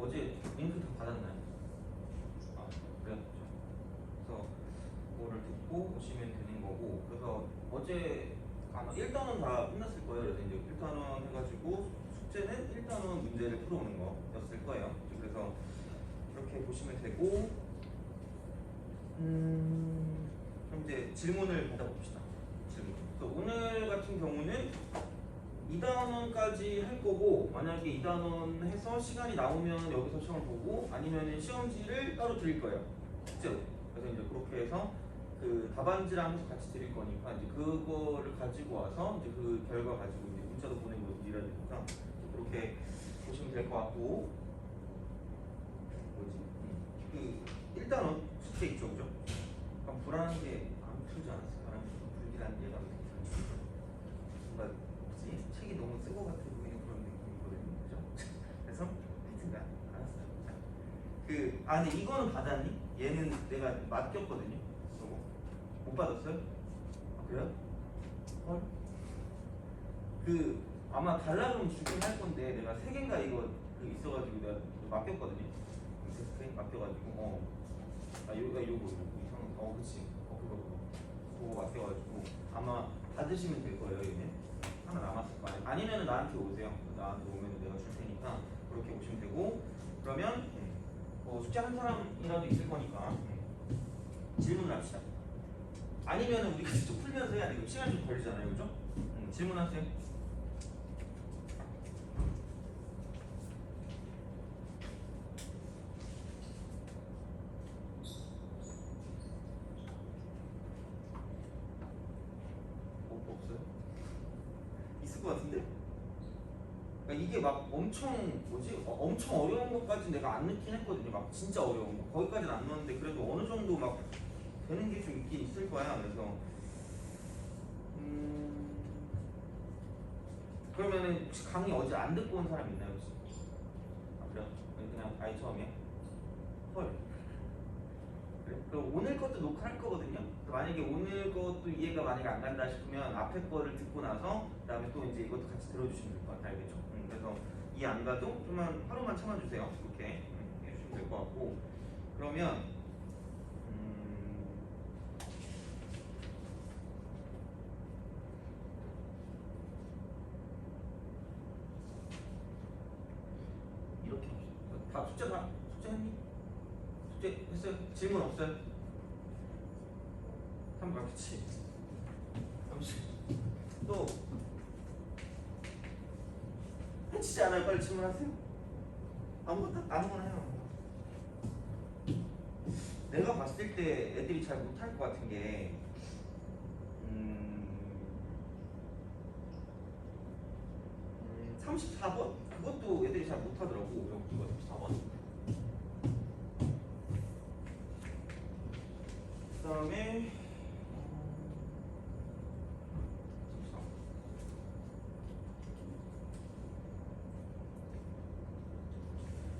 어제 링크 다 받았나요? 아, 그래요. 그래서 그거를 듣고 오시면 되는 거고, 그래서 어제 아마 1단원 다 끝났을 거예요. 그래서 이제 1단원 해가지고 숙제는 1단원 문제를 풀어오는 거였을 거예요. 그래서 이렇게 보시면 되고, 그럼 이제 질문을 받아봅시다. 질문. 그래서 오늘 같은 경우는 2단원까지 할 거고, 만약에 2단원 해서 시간이 나오면 여기서 시험을 보고, 아니면 시험지를 따로 드릴 거예요. 실제로. 그래서 이제 그렇게 해서 그 답안지랑 해서 같이 드릴 거니까, 이제 그거를 가지고 와서 이제 그 결과 가지고 이제 문자도 보내고 이래야 되니까 그렇게 보시면 될 것 같고, 뭐지? 그 1단원 숙제 있죠, 그죠? 약간 불안한 게 안 풀지 않았을까라는 불길한 예감이 들어요. 뭔가 뭐지? 책이 너무 쓰고 같아 보이는 그런 느낌이거든요, 그죠? 그래서 하여튼간 알았어요. 자, 근데 이거는 받았니? 얘는 내가 맡겼거든요. 그거 못 받았어요? 아, 그래요? 헐. 아마 달라 그러면 주긴 할 건데 내가 세 개인가 이거 있어가지고 내가 맡겼거든요. 테스트에 맡겨가지고 요거 이상한 그치 그거 맡겨가지고 아마 받으시면 될 거예요. 얘는 하나 남았을 거 아니면은 나한테 오세요. 나한테 오면 내가 줄 테니까 그렇게 오시면 되고, 그러면 숙제 한 사람이라도 있을 거니까 질문을 합시다. 아니면은 우리가 직접 풀면서 해야 되고 시간 좀 걸리잖아요, 그죠? 질문하세요. 없어요? 있을 것 같은데? 그러니까 이게 막 엄청 어려운 것까지 내가 안 넣긴 했거든요. 막 진짜 어려운 거 거기까지는 안 넣었는데 그래도 어느 정도 막 되는 게 좀 있긴 있을 거야. 그래서 그러면은 혹시 강의 어제 안 듣고 온 사람 있나요, 혹시? 아, 그래요? 그냥 아예 처음이야? 헐. 그래? 그럼 오늘 것도 녹화할 거거든요. 만약에 오늘 것도 이해가 만약에 안 간다 싶으면 앞에 거를 듣고 나서 그다음에 또 이제 이것도 같이 들어주시면 될 것 같아요. 알겠죠? 그래서 이해 안 가도 좀만 하루만 참아주세요. 이렇게 해주시면 될 것 같고, 그러면 이렇게 합시다. 숙제 했니? 숙제 했어요? 질문 없어요? 한번 그치? 또 해치지 않아요? 빨리 질문하세요. 아무거나 해요. 내가 봤을 때 애들이 잘 못할 것 같은 게 34번? 그것도 애들이 잘 못하더라고. 이거 34번. 그 다음에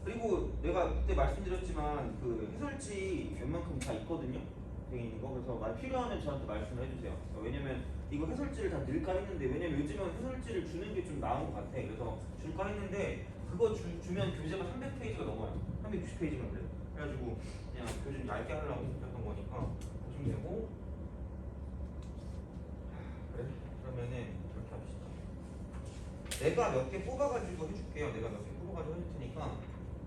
그리고 내가 그때 말씀드렸지만 그 해설지 웬만큼 다 있거든요. 되어 있는 거. 그래서 만약 필요하면 저한테 말씀을 해주세요. 왜냐면 이거 해설지를 다 넣을까 했는데, 왜냐면 요즘은 해설지를 주는 게 좀 나은 것 같아. 그래서 줄까 했는데 그거 주면 교재가 300페이지가 넘어요. 360페이지만 그래. 그래가지고 그냥 교재 얇게 하려고 했던 거니까 보시면 되고. 그래? 그러면은 이렇게 합시다. 내가 몇 개 뽑아가지고 해줄게요. 내가 몇 개 뽑아가지고 해줄 테니까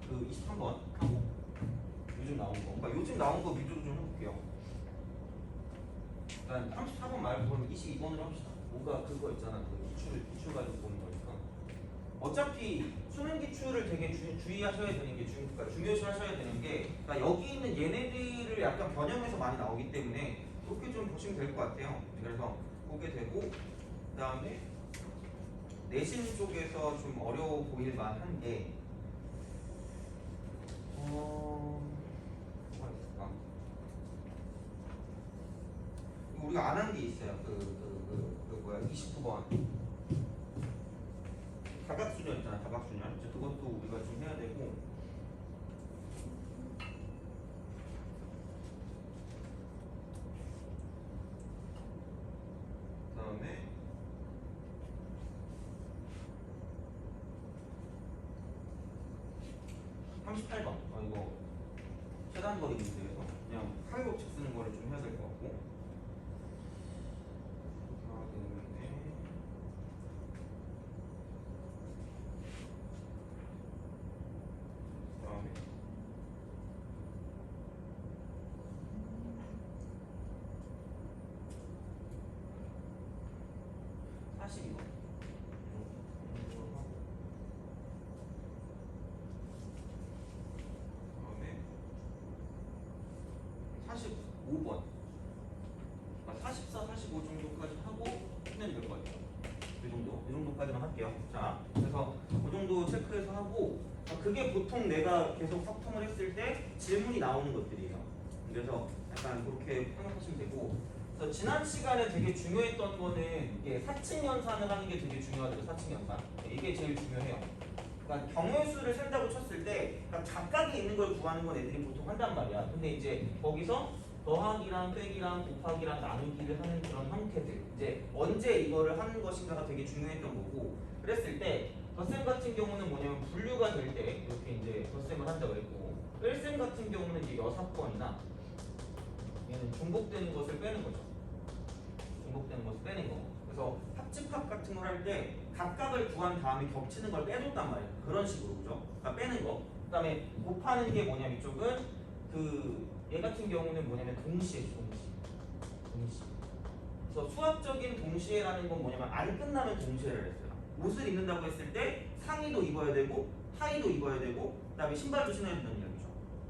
그 23번 하고 요즘 나온 거, 그러니까 요즘 나온 거 위주로 좀 해볼게요. 일단 34번 말고 그럼 22번으로 합시다. 뭔가 그거 있잖아, 그 기출 가지고 보는 거니까. 어차피 수능 기출을 되게 주의하셔야 되는 게 그러니까 중요시 하셔야 되는 게, 그러니까 여기 있는 얘네들을 약간 변형해서 많이 나오기 때문에 그렇게 좀 보시면 될 것 같아요. 그래서 보게 되고, 그 다음에 내신 쪽에서 좀 어려워 보일 만한 게 뭐가 있을까? 우리가 안 한 게 있어요. 뭐야, 29번 다각순열 있잖아. 다각순열. 이제 그것도 우리가 좀 해야 되고, 그다음에 38번. 이거 최단 거리 문제에서 그냥 사회법칙 쓰는 거를 좀 해야 될 것 같고. 그다음에 42번. 그다음에 45번. 44, 45 정도까지 하고 끝내면 될 것 같아요. 이 정도까지만 할게요. 자, 그래서 그 정도 체크해서 하고, 그게 보통 내가 계속 확통을 했을 때 질문이 나오는 것들이에요. 그래서 약간 그렇게 생각하시면 되고, 그래서 지난 시간에 되게 중요했던 거는 이게 사칙 연산을 하는 게 되게 중요하죠. 사칙 연산. 이게 제일 중요해요. 그러니까 경우의 수를 센다고 쳤을 때 그러니까 각각이 있는 걸 구하는 건 애들이 보통 한단 말이야. 근데 이제 거기서 더하기랑 빼기랑 곱하기랑 나누기를 하는 그런 형태들, 이제 언제 이거를 하는 것인가가 되게 중요했던 거고, 그랬을 때 덧셈 같은 경우는 뭐냐면 분류가 될 때 이렇게 이제 덧셈을 한다고 했고, 뺄셈 같은 경우는 이제 6번이나 얘는 중복되는 것을 빼는 거죠. 중복되는 것을 빼는 거. 그래서 합집합 같은 걸 할 때 각각을 구한 다음에 겹치는 걸 빼줬단 말이에요. 그런 식으로, 그죠? 그러니까 빼는 거. 그다음에 곱하는 게 뭐냐면 이쪽은 얘 같은 경우는 뭐냐면 동시에. 그래서 수학적인 동시에라는 건 뭐냐면 안 끝나면 동시에를 했어요. 옷을 입는다고 했을 때 상의도 입어야 되고 하의도 입어야 되고 그다음에 신발도 신어야 된다는 이야기죠.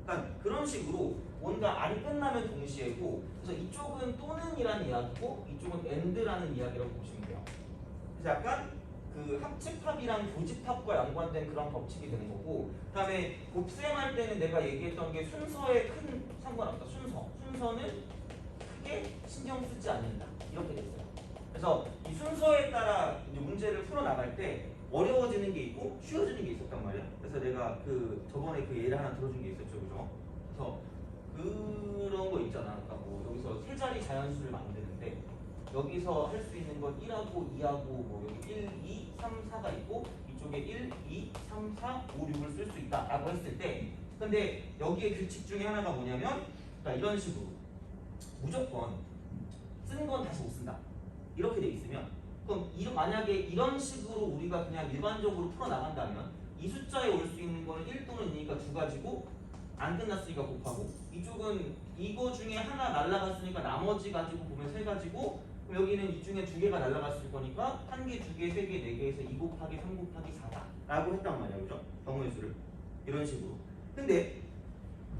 그러니까 그런 식으로 뭔가 안 끝나면 동시에고, 그래서 이쪽은 또는이라는 이야기고 이쪽은 and라는 이야기라고 보시면 돼요. 그래서 약간 그 합집합이랑 교집합과 연관된 그런 법칙이 되는 거고, 그다음에 곱셈할 때는 내가 얘기했던 게 순서에 큰 상관없다. 순서는 크게 신경 쓰지 않는다. 이렇게 됐어요. 그래서 이 순서에 따라 이제 문제를 풀어 나갈 때 어려워지는 게 있고 쉬워지는 게 있었단 말이야. 그래서 내가 저번에 그 예를 하나 들어준 게 있었죠, 그죠? 그래서 그런 거 있잖아. 그러니까 뭐 여기서 세 자리 자연수를 만드는데 여기서 할 수 있는 건 1하고 2하고 뭐 여기 1, 2, 3, 4가 있고 이쪽에 1, 2, 3, 4, 5, 6을 쓸 수 있다라고 했을 때, 근데 여기에 규칙 중에 하나가 뭐냐면, 그러니까 이런 식으로 무조건 쓴 건 다시 못 쓴다. 이렇게 돼 있으면, 그럼 만약에 이런 식으로 우리가 그냥 일반적으로 풀어 나간다면 이 숫자에 올 수 있는 거는 1 또는 2니까 두 가지고 안 끝났으니까 곱하고, 이쪽은 이거 중에 하나 날라갔으니까 나머지 가지고 보면 세 가지고, 그럼 여기는 이 중에 두 개가 날라갔을 거니까 한 개, 두 개, 세 개, 네 개에서 2 곱하기 3 곱하기 4다 라고 했단 말이야, 그죠? 경우의 수를 이런 식으로. 근데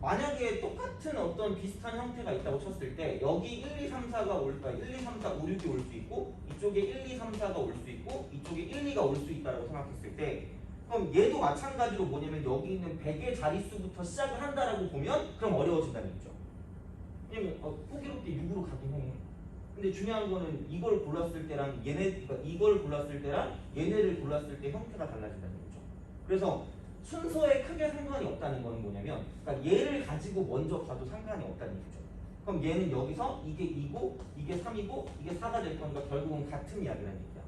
만약에 똑같은 어떤 비슷한 형태가 있다고 쳤을 때 여기 1, 2, 3, 4가 올까, 1, 2, 3, 4, 5, 6이 올 수 있고 이쪽에 1, 2, 3, 4가 올 수 있고 이쪽에 1, 2가 올 수 있다고 생각했을 때, 그럼 얘도 마찬가지로 뭐냐면 여기 있는 100의 자릿수부터 시작을 한다라고 보면 그럼 어려워진다는 얘기죠. 왜냐면 호기롭게 6으로 가긴 해. 근데 중요한 거는 이걸 골랐을 때랑 그러니까 이걸 골랐을 때랑 얘네를 골랐을 때 형태가 달라진다는 거죠. 그래서 순서에 크게 상관이 없다는 건 뭐냐면, 그러니까 얘를 가지고 먼저 가도 상관이 없다는 얘기죠. 그럼 얘는 여기서 이게 2고 이게 3이고 이게 4가 될 거니까 결국은 같은 이야기라는 얘기야.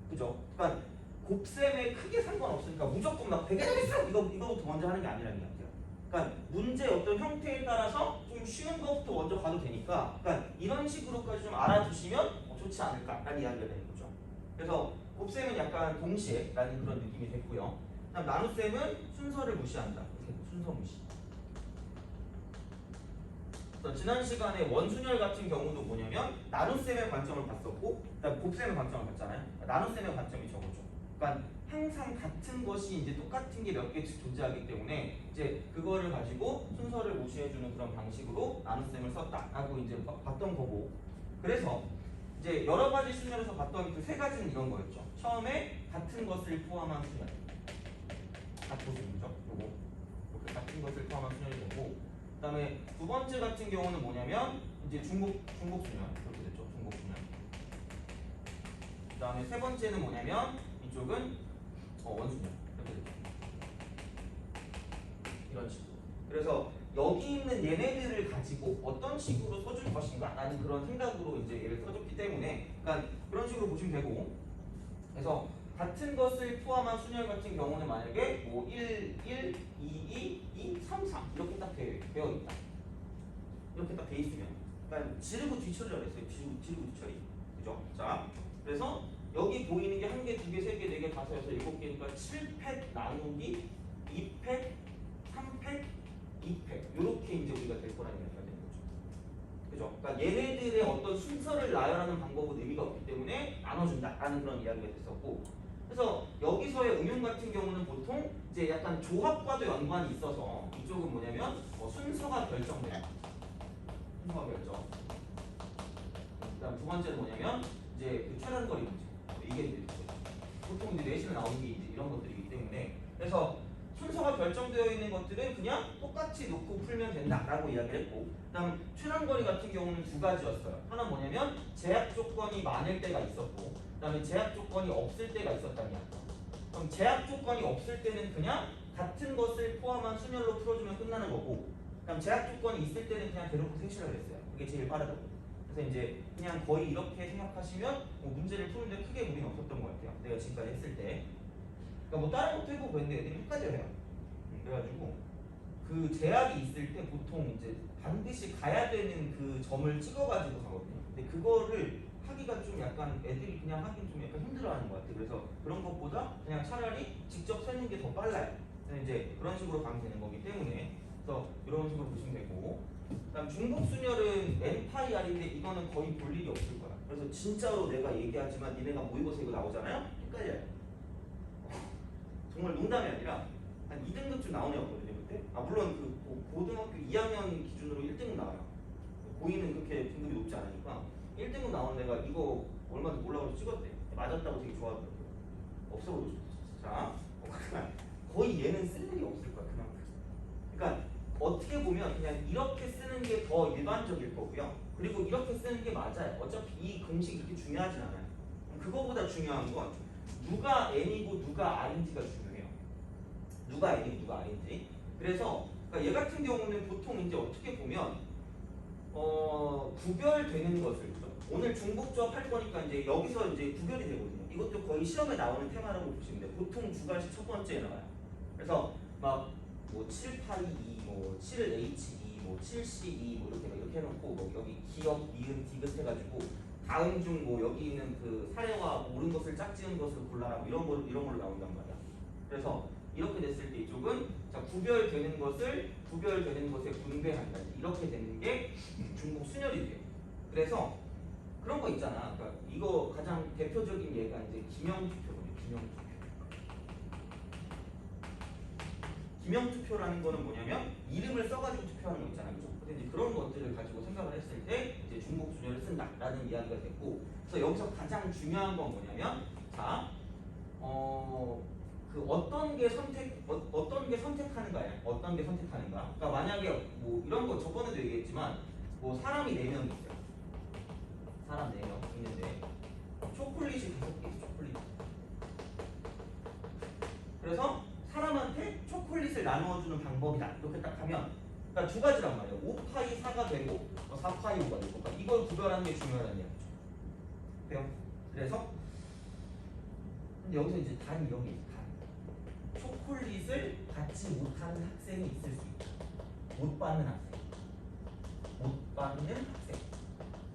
그죠? 그러니까 곱셈에 크게 상관없으니까 무조건 막 100에 있어 이거부터 먼저 하는 게 아니라는 이야기야. 그러니까 문제 어떤 형태에 따라서 좀 쉬운 것부터 먼저 가도 되니까, 그러니까 이런 식으로까지 좀 알아두시면 좋지 않을까라는 이야기가 되는 거죠. 그래서 곱셈은 약간 동시에라는 그런 느낌이 됐고요. 그다음 나눗셈은 순서를 무시한다. 순서 무시. 지난 시간에 원순열 같은 경우도 뭐냐면 나눗셈의 관점을 봤었고, 그다음 곱셈의 관점을 봤잖아요. 나눗셈의 관점이 저거죠. 그러니까 항상 같은 것이 이제 똑같은 게 몇 개씩 존재하기 때문에 이제 그거를 가지고 순서를 무시해주는 그런 방식으로 나눗셈을 썼다라고 이제 봤던 거고, 그래서 이제 여러 가지 순열에서 봤던 그 세 가지는 이런 거였죠. 처음에 같은 것을 포함한 순열. 보시죠. 요거 이렇게 같은 것을 포함한 순열이 되고, 그다음에 두 번째 같은 경우는 뭐냐면 이제 중복 순열 이렇게 됐죠. 중복 순열. 그다음에 세 번째는 뭐냐면 이쪽은 원순열 이렇게 됐죠. 이런 식으로. 그래서 여기 있는 얘네들을 가지고 어떤 식으로 써줄 것인가 라는 그런 생각으로 이제 얘를 써줬기 때문에, 그러니까 그런 식으로 보시면 되고, 그래서 같은 것을 포함한 순열 같은 경우는 만약에 뭐 1, 1, 2, 2, 2, 3, 3 이렇게 딱 되어 있다. 이렇게 딱 돼 있으면 그러니까 지르고 뒤처리라고 했어요. 지르고 뒤처리. 그죠? 자, 그래서 여기 보이는 게 한 개, 두 개, 세 개, 네 개, 다섯, 여섯, 일곱 개니까 7팩 나누기 2팩, 3팩, 2팩 이렇게 이제 우리가 될 거라는 얘기가 되는 거죠. 그죠? 그러니까 얘네들의 어떤 순서를 나열하는 방법은 의미가 없기 때문에 나눠준다라는 그런 이야기가 됐었고, 그래서 여기서의 응용 같은 경우는 보통 이제 약간 조합과도 연관이 있어서 이쪽은 뭐냐면 순서가 결정돼요. 순서가 결정. 그다음 두 번째는 뭐냐면 이제 그 최단거리 문제. 이게 이제 보통 이제 내신에 나오는 게 이제 이런 것들이기 때문에, 그래서 순서가 결정되어 있는 것들은 그냥 똑같이 놓고 풀면 된다라고 이야기를 했고, 그다음 최단거리 같은 경우는 두 가지였어요. 하나 뭐냐면 제약 조건이 많을 때가 있었고, 그다음에 제약 조건이 없을 때가 있었다는 이야기. 그럼 제약 조건이 없을 때는 그냥 같은 것을 포함한 순열로 풀어주면 끝나는 거고, 그다음 제약 조건이 있을 때는 그냥 대놓고 셋이라고 했어요. 그게 제일 빠르다고. 그래서 이제 그냥 거의 이렇게 생각하시면 뭐 문제를 푸는데 크게 무리는 없었던 것 같아요. 내가 지금까지 했을 때. 그러니까 뭐 다른 것도 해보고 했는데 애들이 헷갈려 해요. 그래가지고 그 제약이 있을 때 보통 이제 반드시 가야 되는 그 점을 찍어가지고 가거든요. 근데 그거를 하기가 좀 약간 애들이 그냥 하긴 좀 약간 힘들어하는 것 같아요. 그래서 그런 것보다 그냥 차라리 직접 세는 게 더 빨라요. 그래서 이제 그런 식으로 가면 되는 거기 때문에, 그래서 이런 식으로 보시면 되고, 그다음 중복순열은 N파이R인데 이거는 거의 볼 일이 없을 거야. 그래서 진짜로 내가 얘기하지만 니네가 모의고사 이거 나오잖아요? 헷갈려요. 정말 농담이 아니라 한 2등급쯤 나오는 애였거든요 그때. 아 물론 그 고등학교 2학년 기준으로 1등급 나와요. 고2는 그렇게 등급이 높지 않으니까 1등급 나오는 애가 이거 얼마인지 몰라서 찍었대. 맞았다고 되게 좋아하더라고요. 없어버리고 싶었어. 자, 거의 얘는 쓸 일이 없을 거야 그만큼. 그러니까 어떻게 보면 그냥 이렇게 쓰는 게 더 일반적일 거고요. 그리고 이렇게 쓰는 게 맞아요. 어차피 이 공식이 그렇게 중요하진 않아요. 그거보다 중요한 건 누가 N이고 누가 R인지가 중요해요. 누가 N이고 누가 R인지. 그래서 그러니까 얘 같은 경우는 보통 이제 어떻게 보면 구별되는 것을, 오늘 중복조합 할 거니까 이제 여기서 이제 구별이 되거든요. 이것도 거의 시험에 나오는 테마라고 보시면 돼요. 보통 두 가지 첫 번째에 나와요. 그래서 막 뭐 782, 뭐 7H2, 뭐 7C2 뭐 이렇게 해놓고 뭐 여기 기억, 니은, 디귿 해가지고 다음 중 뭐 여기 있는 그 사례와 옳은 것을 짝지은 것을 골라라 뭐 이런 걸로 나온단 말이야. 그래서 이렇게 됐을 때 이쪽은 자 구별되는 것에 분배한다 이렇게 되는 게 중복 순열이 돼요. 그래서 그런 거 있잖아. 그러니까 이거 가장 대표적인 예가 이제 기명투표거든요. 기명투표. 기명투표라는 거는 뭐냐면 이름을 써가지고 투표하는 거 있잖아요. 그죠? 근데 이제 그런 것들을 가지고 생각을 했을 때 이제 중복 순열을 쓴다라는 이야기가 됐고, 그래서 여기서 가장 중요한 건 뭐냐면 자, 그 어떤 게 선택하는가예요. 어떤 게 선택하는가. 그러니까 만약에 뭐 이런 거 저번에도 얘기했지만 뭐 사람이 4명 있어요. 사람 4명 있는데 초콜릿이 5개 있어. 초콜릿. 그래서 사람한테 초콜릿을 나누어주는 방법이다. 이렇게 딱 하면 그러니까 두 가지란 말이에요. 5파이 4가 되고 4파이 5가 되고, 그러니까 이걸 구별하는 게 중요하다는 얘기죠. 그래요? 그래서 근데 여기서 이제 단 이런 게 있다. 초콜릿을 받지 못하는 학생이 있을 수 있다. 못 받는 학생. 못 받는 학생.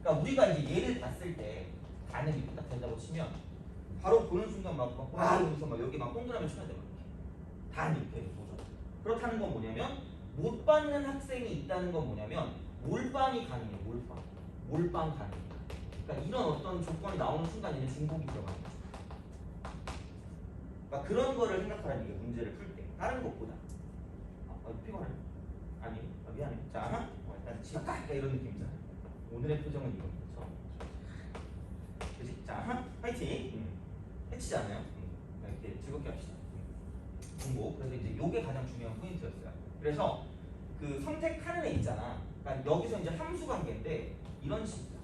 그러니까 우리가 이제 얘를 봤을 때 반응이 이렇게 딱 된다고 치면 바로 보는 순간 와 이러면서 막 여기 막 동그라미 쳐야 돼요. 단 이렇게 보죠. 그렇다는 건 뭐냐면 못 받는 학생이 있다는 건 뭐냐면 몰빵이 가능해요. 몰빵 가능해요. 그러니까 이런 어떤 조건이 나오는 순간 얘는 중복이 들어가는 거죠. 그러니까 그런 거를 생각하라는 게 문제를 풀 때 다른 것보다. 피곤해. 아니 미안해. 자 일단 집에 가 이런 느낌이잖아. 오늘의 표정은 이겁니다. 그치? 자 화이팅. 해치잖아요. 이렇게 즐겁게 합시다. 중복. 그래서 이제 요게 가장 중요한 포인트였어요. 그래서 그 선택하는 애 있잖아. 그러니까 여기서 이제 함수 관계인데 이런 식이야.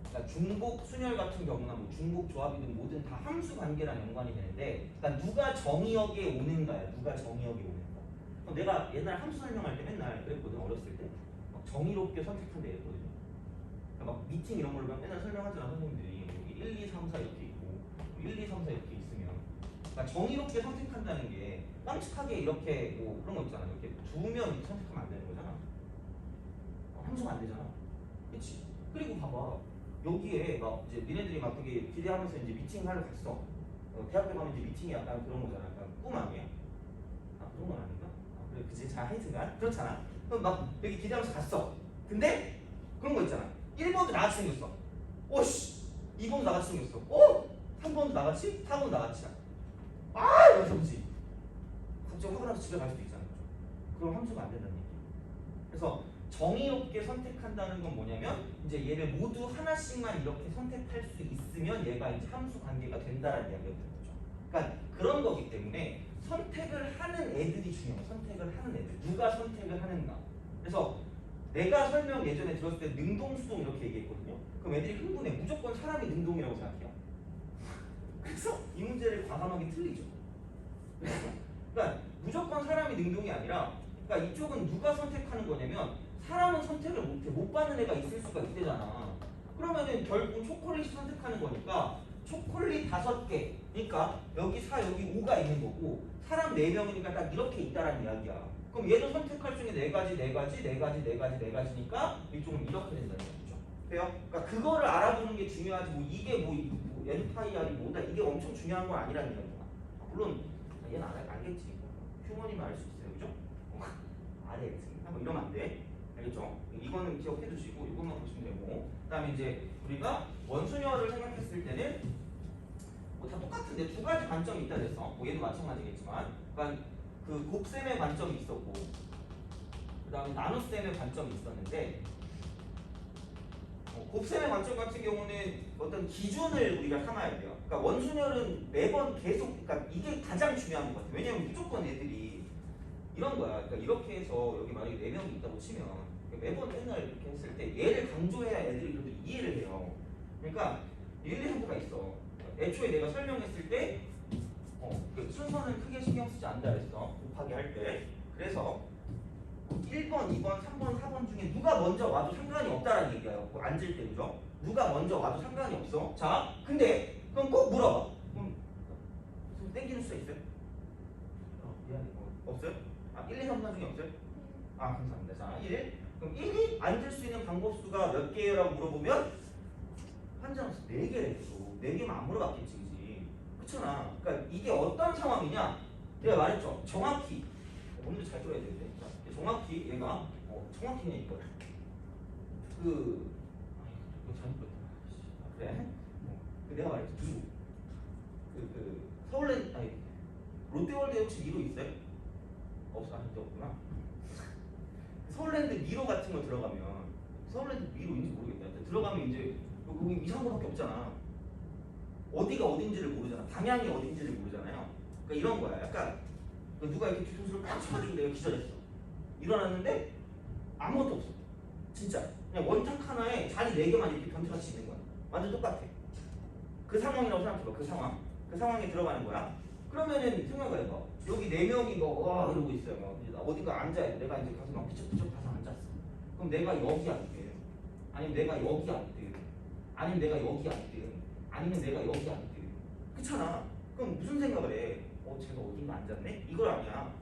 그러니까 중복 순열 같은 경우나 뭐 중복 조합이든 뭐든 다 함수 관계랑 연관이 되는데, 그러니까 누가 정의역에 오는가야. 누가 정의역에 오는가. 내가 옛날 함수 설명할 때 맨날 그랬거든. 어렸을 때 막 정의롭게 선택한다 이랬거든요. 그러니까 막 미팅 이런 걸로 맨날 설명하잖아 선생님들이. 여기 1, 2, 3, 4 이렇게 있고 1, 2, 3, 4 이렇게 있으면 그러니까 정의롭게 선택한다는 게 깜찍하게 이렇게 뭐 그런 거 있잖아. 이렇게 두면 이렇게 선택하면 안 되는 거잖아. 함수가 안 되잖아. 그렇지? 그리고 봐봐. 여기에 막 이제 니네들이 막 되게 기대하면서 이제 미팅하러 갔어. 대학교 가면 이제 미팅이 약간 그런 거잖아. 약간 꿈 아니야? 아, 그런 건 아닌가? 아, 그래, 그치? 자, 하여튼간 그렇잖아. 그럼 막 되게 기대하면서 갔어. 근데 그런 거 있잖아. 1번도 나같이 생겼어. 오씨! 2번도 나같이 생겼어. 3번도 나같이? 4번도 나같이. 아! 이러면서 그치? 갑자기 화가 나서 집에 갈 수도 있잖아. 그럼 함수가 안 된다는 얘기. 그래서 정의롭게 선택한다는 건 뭐냐면 이제 얘를 모두 하나씩만 이렇게 선택할 수 있으면 얘가 이제 함수 관계가 된다라는 이야기가 되는 거죠. 그러니까 그런 거기 때문에 선택을 하는 애들이 중요해요. 선택을 하는 애들. 누가 선택을 하는가. 그래서 내가 설명 예전에 들었을 때 능동수동 이렇게 얘기했거든요. 그럼 애들이 흥분해. 무조건 사람이 능동이라고 생각해요. 그래서 이 문제를 과감하게 틀리죠. 그러니까 무조건 사람이 능동이 아니라 그러니까 이쪽은 누가 선택하는 거냐면 사람은 선택을 못해. 못 받는 애가 있을 수가 있대잖아. 그러면은 결국 초콜릿이 선택하는 거니까 초콜릿 5개. 그러니까 여기 4, 여기 5가 있는 거고 사람 4명이니까 딱 이렇게 있다라는 이야기야. 그럼 얘도 선택할 중에 4가지, 4가지, 4가지, 4가지, 4가지니까 이쪽은 이렇게 된다는 얘기죠. 돼요? 그러니까 그거를 알아보는 게 중요하지 뭐 이게 뭐 엔파이아리 뭐다 이게 엄청 중요한 건 아니라는 이야기야. 물론 얘는 알겠지. 휴머니만 알 수 있어요. 그죠? 알겠습니다. 뭐 이러면 안 돼. 알겠죠? 이거는 기억해 주시고 이것만 보시면 되고 그 다음에 이제 우리가 원수녀를 생각했을 때는 뭐 다 똑같은데 2가지 관점이 있다 그랬어. 뭐 얘도 마찬가지겠지만 그러니까 그 곱셈의 관점이 있었고 그 다음에 나눗셈의 관점이 있었는데 곱셈의 관점 같은 경우는 어떤 기준을 우리가 삼아야 돼요. 그러니까 원수열은 매번 계속 그러니까 이게 가장 중요한 것 같아요. 왜냐면 무조건 애들이 이런 거야. 그러니까 이렇게 해서 여기 만약에 4명이 있다고 치면 매번 맨날 이렇게 했을 때 얘를 강조해야 애들이 그래도 이해를 해요. 그러니까 1, 2, 3가 있어. 애초에 내가 설명했을 때 그 순서는 크게 신경 쓰지 않는다 그랬어. 곱하기 할 때. 그래서 1번, 2번, 3번, 4번 중에 누가 먼저 와도 상관이 없다라는 얘기예요. 뭐 앉을 때 그죠? 누가 먼저 와도 상관이 없어. 자, 근데 그럼 꼭 물어봐. 그럼 땡기는 수가 있어요? 미안해. 없어요? 1, 2, 3, 4 중에 없어요? 감사합니다. 자, 1. 그럼 1이 앉을 수 있는 방법 수가 몇 개라고 물어보면 환자수 4개래 계속. 4개만 안 물어봤겠지, 그지? 그렇잖아. 그러니까 이게 어떤 상황이냐? 내가 말했죠. 정확히 오늘도 잘 들어야 되는데. 정확히 얘가 정확히는 이거 이거 잘못 봤다. 그래? 내가 말했죠. 미로. 서울랜드 아니 롯데월드 혹시 미로 있어요? 없어. 진짜 없구나. 서울랜드 미로 같은 거 들어가면 서울랜드 미로인지 모르겠다. 들어가면 이제 거기 이상한 거밖에 없잖아. 어디가 어딘지를 모르잖아. 방향이 어딘지를 모르잖아요. 그러니까 이런 거야. 약간 누가 이렇게 뒤통수를 꽉 쳐가지고 내가 기절했어. 일어났는데 아무것도 없어. 진짜 그냥 원탁 하나에 자리 4개만 이렇게 변태같이 있는 거야. 완전 똑같아. 그 상황이라고 생각해봐. 그 상황에 들어가는 거야. 그러면은 생각을 해봐. 여기 4명이 와 이러고 있어요. 막 이제 나 어디가 앉아야 돼. 내가 이제 가서 막 피적피적 가서 앉았어. 그럼 내가 여기 앉대. 아니면 내가 여기 앉대. 아니면 내가 여기 앉대. 아니면 내가 여기 앉대. 그렇잖아. 그럼 무슨 생각을 해? 제가 어딘가 앉았네? 이걸 아니야.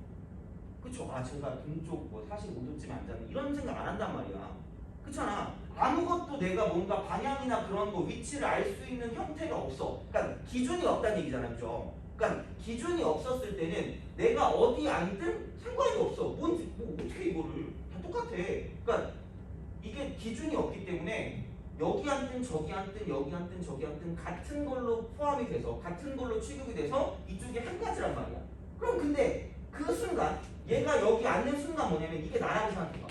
그쵸? 제가 동쪽 뭐 45도쯤에 앉았네. 이런 생각 안 한단 말이야. 그렇잖아. 아무것도 내가 뭔가 방향이나 그런 거 위치를 알 수 있는 형태가 없어. 그러니까 기준이 없다는 얘기잖아요. 그죠? 그러니까 기준이 없었을 때는 내가 어디 앉든 상관이 없어. 뭐 어떻게 이거를 다 똑같아. 그러니까 이게 기준이 없기 때문에 여기 앉든 저기 앉든 여기 앉든 저기 앉든 같은 걸로 포함이 돼서 같은 걸로 취급이 돼서 이쪽이 한 가지란 말이야. 그럼 근데 그 순간 얘가 여기 앉는 순간 뭐냐면 이게 나라고 생각해봐.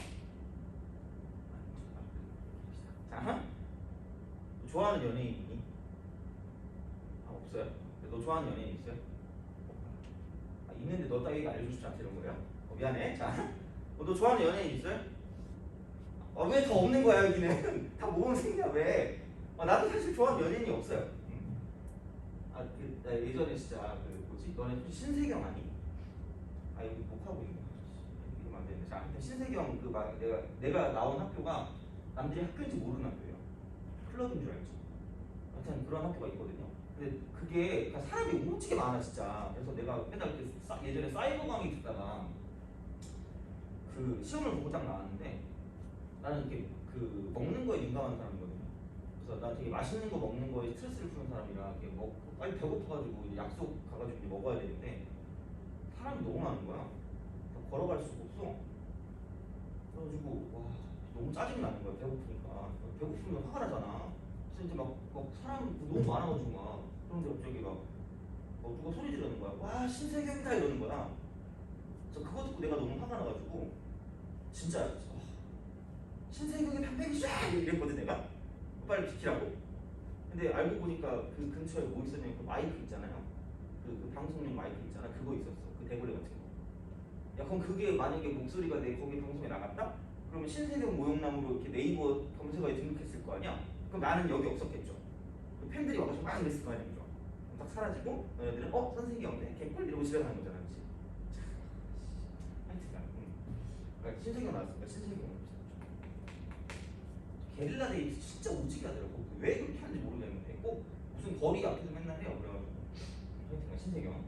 자, 좋아하는 연예인 있니? 없어요? 너 좋아하는 연예인 있어요? 있는데 너 따위가 알려주고 싶지 않다 이런 거예요? 미안해. 자, 너 좋아하는 연예인 있어요? 왜 더 없는 거야 여기는? 다 모범생이야 왜? 나도 사실 좋아하는 연예인이 없어요. 나 예전에 진짜 뭐지? 너네 신세경 아니? 여기 못하고 있는 거야. 이러면 안 되는데. 자, 신세경 내가 나온 학교가 남들이 학교인지 모르는 학교예요. 클럽인 줄 알지. 하여튼 그런 학교가 있거든요. 근데 그게 그러니까 사람이 오지게 많아 진짜. 그래서 내가 맨날 예전에 사이버 강의 듣다가 그 시험을 보고 딱 나왔는데 나는 이렇게 그 먹는 거에 민감한 사람이거든요. 그래서 난 되게 맛있는 거 먹는 거에 스트레스를 푸는 사람이라 이렇게 빨리 배고파가지고 이제 약속 가가지고 이제 먹어야 되는데 사람이 너무 많은 거야. 걸어갈 수가 없어. 그래가지고 와 너무 짜증 나는 거야. 배고프니까. 배고프면 화가 나잖아. 그래서 이제 막 사람 너무 많아가지고 막 그런데 갑자기 막 누가 소리 지르는 거야. 와 신세경이다 이러는 거야. 그래서 그거 듣고 내가 너무 화가 나가지고 진짜 신세경이 편백이야 이랬거든 내가. 빨리 비키라고. 근데 알고 보니까 그 근처에 뭐 있었냐면 그 마이크 있잖아요. 그 방송용 마이크 있잖아. 그거 있었어. 그 대본에 같은 거. 야 그럼 그게 만약에 목소리가 내 거기 방송에 나갔다? 그러면 신세경 모욕남으로 이렇게 네이버 검색어에 등록했을 거 아니야? 그럼 나는 여기 없었겠죠. 그 팬들이 와가지고 막 이랬을 거 아니야, 그죠? 딱 사라지고 너희들은 선생님 네 개꿀 이러고 집에 가는 거잖아, 그렇지? 하여튼간, 그러니까 신세경 나왔으니까 신세경 게릴라 데이트 진짜 오지게 하더라고. 왜 그렇게 하는지 모르겠는데 꼭 무슨 거리 앞에서 맨날 해요. 그래가지고 하여튼간 신세경.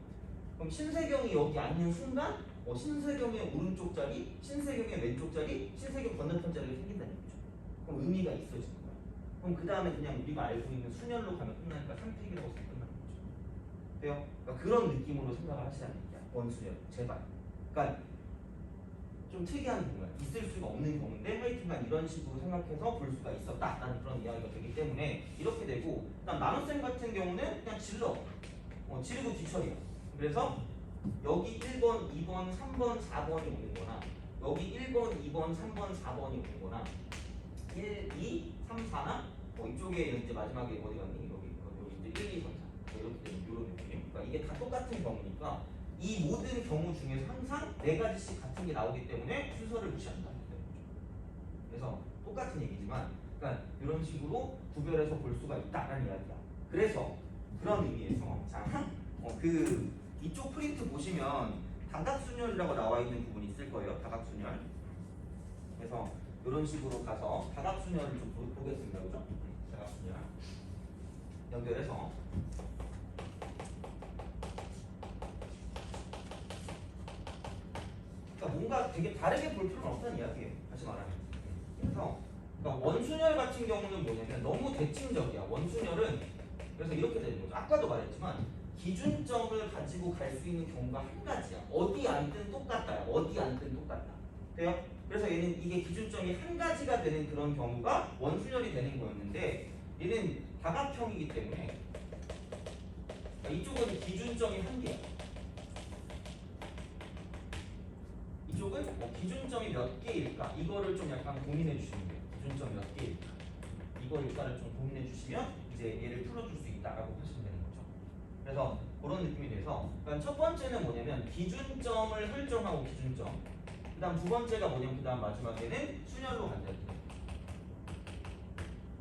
그럼 신세경이 여기 앉는 순간 신세경의 오른쪽 자리, 신세경의 왼쪽 자리, 신세경 건너편 자리가 생긴다는 거죠. 그럼 의미가 있어지는 거야. 그럼 그 다음에 그냥 우리가 알고 있는 순열로 가면 끝나니까 3팩이라고 쓰면 끝나는 거죠. 돼요? 그러니까 그런 느낌으로 생각을 하시라는 얘기야. 원순열, 제발. 그러니까 좀 특이한 경우야. 있을 수가 없는 경우인데 하여튼간 이런 식으로 생각해서 볼 수가 있었다라는 그런 이야기가 되기 때문에 이렇게 되고, 그다음 나눗셈 같은 경우는 그냥 질러. 지르고 뒤처리야. 그래서 여기 1번, 2번, 3번, 4번이 오는 거나 여기 1번, 2번, 3번, 4번이 오는 거나 1, 2, 3, 4나 이쪽에 이제 마지막에 어디 갔니? 여기 이제 1, 2, 3, 4 이렇게 되는 이런 느낌. 그러니까 이게 다 똑같은 경우니까 이 모든 경우 중에서 항상 4가지씩 같은 게 나오기 때문에 순서를 무시한다. 그래서 똑같은 얘기지만 그러니까 이런 식으로 구별해서 볼 수가 있다라는 이야기야. 그래서 그런 의미에서 자, 이쪽 프린트 보시면 다각순열이라고 나와 있는 부분이 있을 거예요. 다각순열. 그래서 이런 식으로 가서 다각순열을 좀 보겠습니다. 그죠? 다각순열 연결해서 그러니까 뭔가 되게 다르게 볼 필요는 없다는 이야기예요. 다시 말하면. 그래서 그러니까 원순열 같은 경우는 뭐냐면 너무 대칭적이야. 원순열은 그래서 이렇게 되는 거죠. 아까도 말했지만 기준점을 가지고 갈 수 있는 경우가 한 가지야. 어디 앉든 똑같다야. 어디 앉든 똑같다. 돼요? 그래서 얘는 이게 기준점이 한 가지가 되는 그런 경우가 원순열이 되는 거였는데 얘는 다각형이기 때문에 이쪽은 기준점이 한 개야. 이쪽은 기준점이 몇 개일까? 이거를 좀 약간 고민해 주시면 돼요. 기준점 몇 개일까? 이거일까를 좀 고민해 주시면 이제 얘를 풀어줄 수 있다라고 하시면 되는 거죠. 그래서 그런 느낌이 돼서 그러니까 첫 번째는 뭐냐면 기준점을 설정하고 기준점. 그 다음 두 번째가 뭐냐면 그 다음 마지막에는 순열로 간다.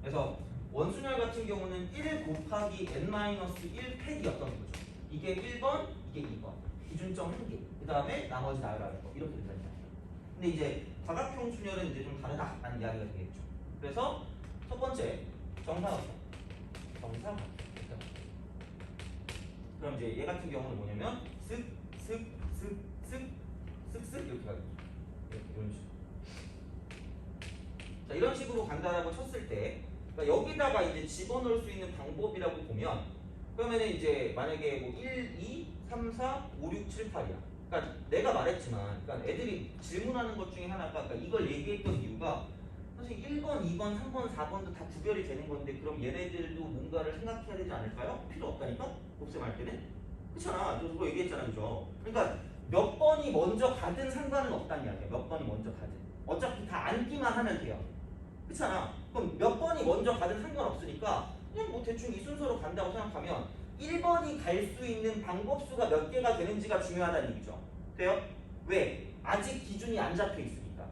그래서 원순열 같은 경우는 1 곱하기 n-1 팩이었던 거죠. 이게 1번, 이게 2번. 기준점 1개. 그 다음에 나머지 나열하는 거. 이렇게 된다는 이야기예요. 근데 이제 다각형 순열은 이제 좀 다르다라는 이야기가 되겠죠. 그래서 첫 번째 정사각형. 정사각형. 그럼 이제 얘 같은 경우는 뭐냐면 쓱, 쓱, 쓱, 쓱, 쓱, 쓱 이렇게 가겠죠. 이런 식으로. 자, 이런 식으로 간다라고 쳤을 때 그러니까 여기다가 이제 집어넣을 수 있는 방법이라고 보면 그러면은 이제 만약에 뭐 1, 2, 3, 4, 5, 6, 7, 8이야. 그러니까 내가 말했지만 그러니까 애들이 질문하는 것 중에 하나가 그러니까 이걸 얘기했던 이유가 사실 1번, 2번, 3번, 4번도 다 구별이 되는 건데 그럼 얘네들도 뭔가를 생각해야 되지 않을까요? 필요 없다니까? 곱셈할 때는? 그렇잖아. 저 그거 얘기했잖아. 그죠? 그러니까 몇 번이 먼저 가든 상관은 없다는 이야기야. 몇 번이 먼저 가든. 어차피 다 앉기만 하면 돼요. 그렇잖아. 그럼 몇 번이 먼저 가든 상관없으니까 그냥 뭐 대충 이 순서로 간다고 생각하면 1번이 갈 수 있는 방법수가 몇 개가 되는지가 중요하다는 얘기죠. 돼요? 왜? 아직 기준이 안 잡혀 있으니까.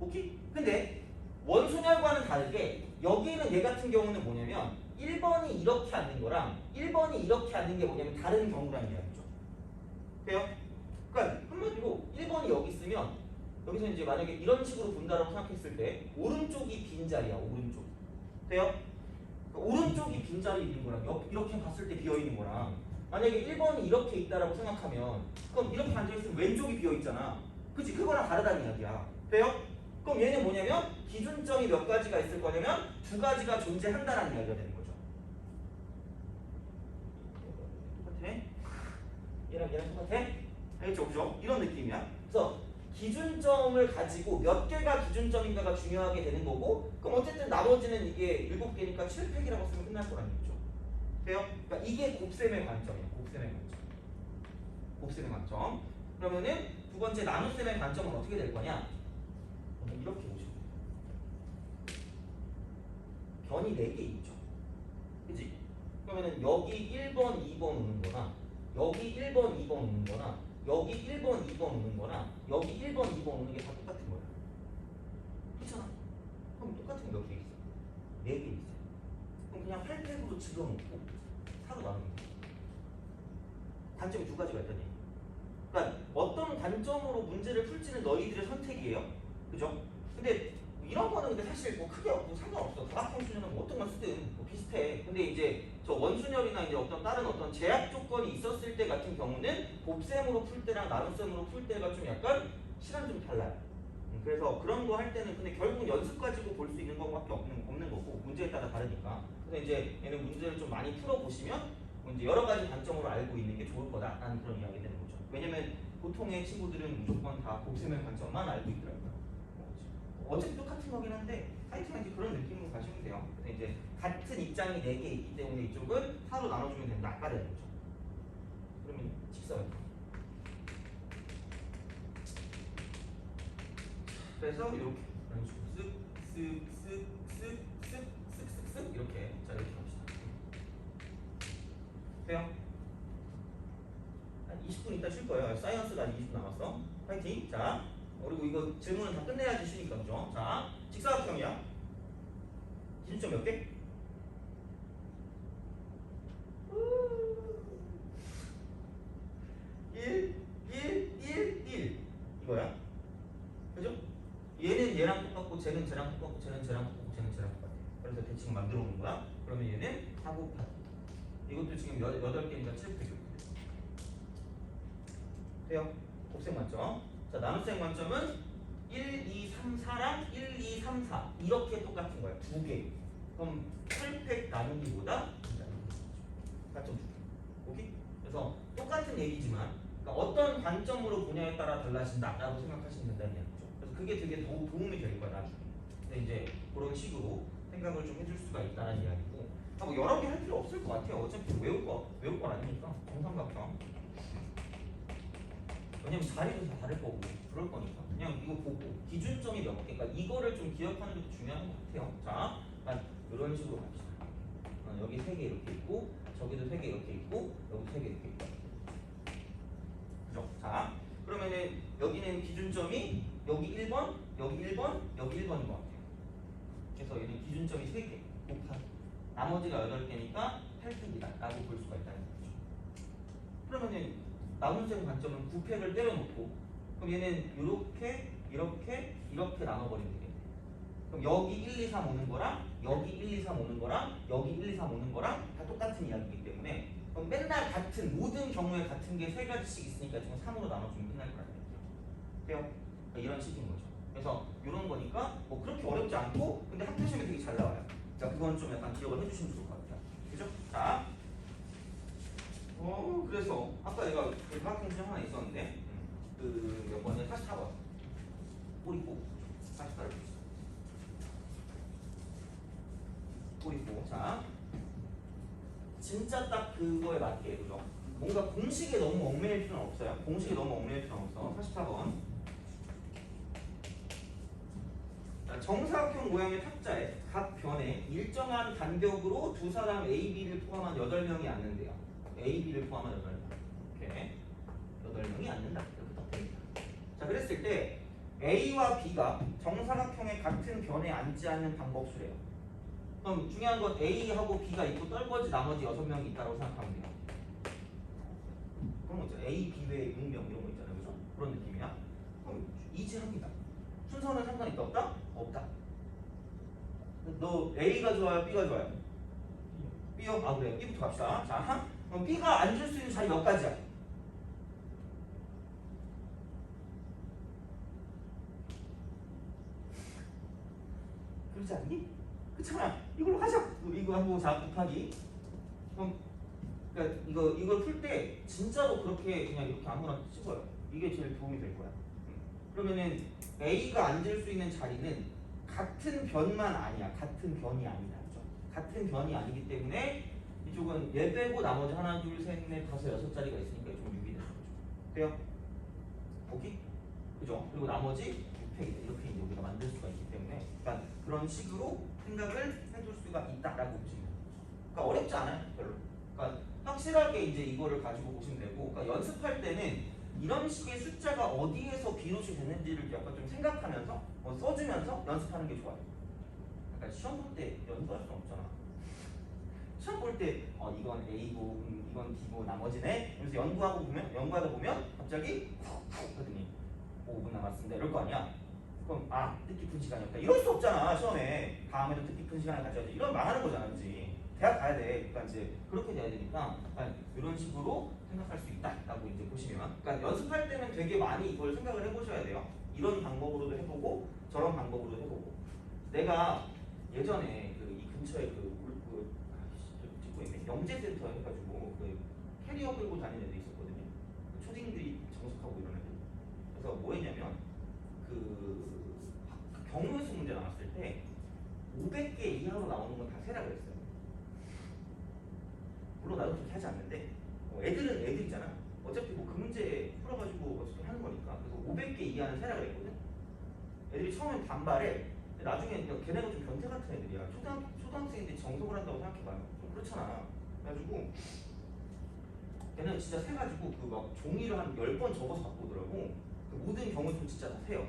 오케이? 근데 원순열과는 다르게 여기는 얘 같은 경우는 뭐냐면 1번이 이렇게 앉는 거랑 1번이 이렇게 앉는 게 뭐냐면 다른 경우라는 이야기죠. 돼요? 그러니까 한마디로 1번이 여기 있으면 여기서 이제 만약에 이런 식으로 본다라고 생각했을 때 오른쪽이 빈 자리야. 오른쪽. 돼요? 그러니까 오른쪽이 빈자리 있는 거랑 이렇게 봤을 때 비어 있는 거랑 만약에 1번이 이렇게 있다라고 생각하면 그럼 이렇게 앉아있으면 왼쪽이 비어 있잖아. 그치? 그거랑 다르다는 이야기야. 돼요? 그럼 얘는 뭐냐면 기준점이 몇 가지가 있을 거냐면 두 가지가 존재한다라는 이야기가 되는 거죠. 똑같아? 얘랑 똑같아? 알겠죠? 그죠? 이런 느낌이야. 그래서 기준점을 가지고 몇 개가 기준점인가가 중요하게 되는 거고 그럼 어쨌든 나머지는 이게 7개니까 7팩이라고 쓰면 끝날 거라는 얘기죠. 돼요? 그러니까 이게 곱셈의 관점이에요. 곱셈의 관점. 곱셈의 관점. 그러면은 두 번째 나눗셈의 관점은 어떻게 될 거냐? 이렇게 보시면 돼요. 변이 4개 있죠. 그치? 그러면은 여기 1번, 2번 오는 거나 여기 1번, 2번 오는 거나 여기 1번, 2번 오는 거나 여기 1번, 2번 오는 게 다 똑같은 거야. 그렇잖아? 그럼 똑같은 게 몇 개 있어? 4개 있어. 그럼 그냥 8팩으로 집어넣고 4로 나누는 거야. 관점이 두 가지가 있다니. 그러니까 어떤 관점으로 문제를 풀지는 너희들의 선택이에요. 그죠? 근데 이런 거는 근데 사실 뭐 크게 뭐 상관없어. 다각형수녀는 뭐 어떤 걸 쓰든 뭐 비슷해. 근데 이제 저 원순열이나 이제 어떤 다른 어떤 제약 조건이 있었을 때 같은 경우는 곱셈으로 풀 때랑 나눗셈으로 풀 때가 좀 약간 시간 좀 달라요. 그래서 그런 거 할 때는 근데 결국 연습 가지고 볼 수 있는 것밖에 없는 거고 문제에 따라 다르니까. 그래서 이제 얘는 문제를 좀 많이 풀어 보시면 이제 여러 가지 관점으로 알고 있는 게 좋을 거다라는 그런 이야기 되는 거죠. 왜냐면 보통의 친구들은 무조건 다 곱셈의 관점만 알고 있더라고요. 어차피 똑같은 거긴 한데 하여튼 이제 그런 느낌으로 가시면 돼요. 그래서 이제 같은 입장이 4개 있기 때문에 이쪽은 4로 나눠주면 된다. 아까 되는 거죠. 그러면 직사각형. 그래서 이렇게 이런 식으로 쓱쓱쓱쓱쓱쓱쓱 이렇게 자 이렇게 갑시다. 돼요? 한 20분 있다 쉴 거예요. 사이언스가 한 20분 남았어. 파이팅. 자 그리고 이거 질문은 다 끝내야지 쉬니까 그죠? 자 직사각형이야. 기준점 몇 개? 1, 1, 1, 1 이거야. 그죠? 얘는 얘랑 똑같고 쟤는 쟤랑 똑같고 쟤는 쟤랑 똑같고 쟤는 쟤랑 똑같아. 그래서 대칭 만들어 놓은 거야. 그러면 얘는 4 곱하기 이것도 지금 8개니까 7팩 돼요? 곱셈 관점. 자 나눗셈 관점은 1, 2, 3, 4랑 1, 2, 3, 4 이렇게 똑같은 거야. 2개. 그럼 8팩 나누기보다 관점 2개. 오케이? 그래서 똑같은 얘기지만 그러니까 어떤 관점으로 보냐에 따라 달라진다라고 생각하시면 된다는 얘기죠. 그래서 그게 되게 도움이 될 거야 나중에. 근데 이제 그런 식으로 생각을 좀 해줄 수가 있다는 이야기고. 뭐 여러 개 할 필요 없을 것 같아요. 어차피 외울 거 아니니까 정삼각형. 왜냐면 자리도 다 다를 거고 그럴 거니까 그냥 이거 보고 기준점이 몇 개가 이거를 좀 기억하는 게 중요한 것 같아요. 자, 이런 식으로 갑시다. 여기 3개 이렇게 있고 저기도 3개 이렇게 있고 여기 3개 이렇게 있고 그죠? 자, 그러면은 여기는 기준점이 여기 1번, 여기 1번, 여기 1번인 것 같아요. 그래서 얘는 기준점이 3개 곱하기 나머지가 8개니까 8팩이다 라고 볼 수가 있다는 거죠. 그러면은 나눗셈 관점은 9팩을 때려놓고 그럼 얘는 이렇게 나눠버리면 되겠네. 그럼 여기 1, 2, 3 오는 거랑 여기 1, 2, 3 오는 거랑 여기 1, 2, 3 오는 거랑 다 똑같은 이야기이기 때문에 그럼 맨날 같은 모든 경우에 같은 게 3가지씩 있으니까 지금 3으로 나눠주면 끝날 거라는 얘기죠. 돼요? 그러니까 이런 식인 거죠. 그래서 이런 거니까 뭐 그렇게 어렵지 않고 근데 학교 시험에 되게 잘 나와요. 자 그건 좀 약간 기억을 해주시면 좋을 것 같아요. 그죠? 자 그래서 아까 내가 그 과학행시 하나 있었는데 그 몇 번에 44번 꼬리꼬 44를 꼬리꼬. 자 진짜 딱 그거에 맞게 그죠? 뭔가 공식에 너무 얽매일 필요는 없어요. 공식에 너무 얽매일 필요는 없어. 44번 정사각형 모양의 탁자에 각 변에 일정한 간격으로 두 사람 A, B를 포함한 8명이 앉는데요. A, B를 포함한 8명. 이렇게 8명이 앉는다. 이렇게 딱 됩니다. 자, 그랬을 때 A와 B가 정사각형의 같은 변에 앉지 않는 방법수래요. 그럼 중요한 건 A하고 B가 있고 떨거지 나머지 6명이 있다고 생각하면 돼요. 그런 거 있잖아요. A, B 외에 6명 이런 거 있잖아요. 그죠? 그런 느낌이야. 그럼 이지합니다. 순서는 상관이 있다 없다? 없다. 너 A가 좋아요? B가 좋아요? B요? 아 그래 B부터 갑시다. 자 그럼 B가 앉을 수 있는 자리 몇 가지야? 그렇지 않니? 그렇잖아. 이걸로 하자. 이거 하고 자 곱하기. 그럼 그러니까 이걸 풀 때 진짜로 그렇게 그냥 이렇게 아무나 찍어요. 이게 제일 도움이 될 거야. 그러면은 A가 앉을 수 있는 자리는 같은 변만 아니야. 같은 변이 아니다. 그죠? 같은 변이 아니기 때문에 이쪽은 얘 빼고 나머지 하나, 둘, 셋, 넷, 다섯, 여섯 자리가 있으니까 이쪽은 6이 되는 거죠. 돼요? 오케이? 그죠? 그리고 나머지 6팩이다. 이렇게 이제 우리가 만들 수가 있기 때문에 그러니까 그런 식으로 생각을 해줄 수가 있다라고 보시면 돼요. 그러니까 어렵지 않아요. 별로. 그러니까 확실하게 이제 이거를 가지고 보시면 되고 그러니까 연습할 때는 이런 식의 숫자가 어디에서 비롯이 됐는지를 약간 좀 생각하면서 써주면서 연습하는 게 좋아요. 그러니까 시험 볼 때 연구할 수는 없잖아. 시험 볼 때 이건 A고 이건 B고 나머지네. 그래서 연구하다 보면 갑자기 훅 하더니 5분 남았습니다. 이럴 거 아니야. 그럼 뜻깊은 시간이었다. 이럴 수 없잖아. 시험에 다음에도 뜻깊은 시간을 가져야지. 이런 망하는 거잖아, 그렇지? 대학 가야 돼. 그러니까 이제 그렇게 돼야 되니까 이런 식으로 생각할 수 있다라고 이제 보시면, 그러니까 연습할 때는 되게 많이 이걸 생각을 해보셔야 돼요. 이런 방법으로도 해보고 저런 방법으로도 해보고. 내가 예전에 이 근처에 찍고 있네. 영재센터 해가지고 캐리어 끌고 다니는 애들 있었거든요. 초딩들이 정숙하고 이런 애들. 그래서 뭐 했냐면 경우수 문제 나왔을 때 500개 이하로 나오는 건 다 세라 그랬어요. 물론 나도 그렇게 하지 않는데 애들은 애들이잖아. 어차피 그 문제 풀어가지고 어차피 하는 거니까. 그래서 500개 이하는 세라 그랬거든. 애들이 처음엔 반발해. 나중에 걔네가 좀 변태 같은 애들이야. 초등학생인데 정석을 한다고 생각해봐요. 좀 그렇잖아. 그래가지고 걔는 진짜 세가지고 막 종이를 한 10번 접어서 갖고 오더라고. 모든 경우는 진짜 다 세요.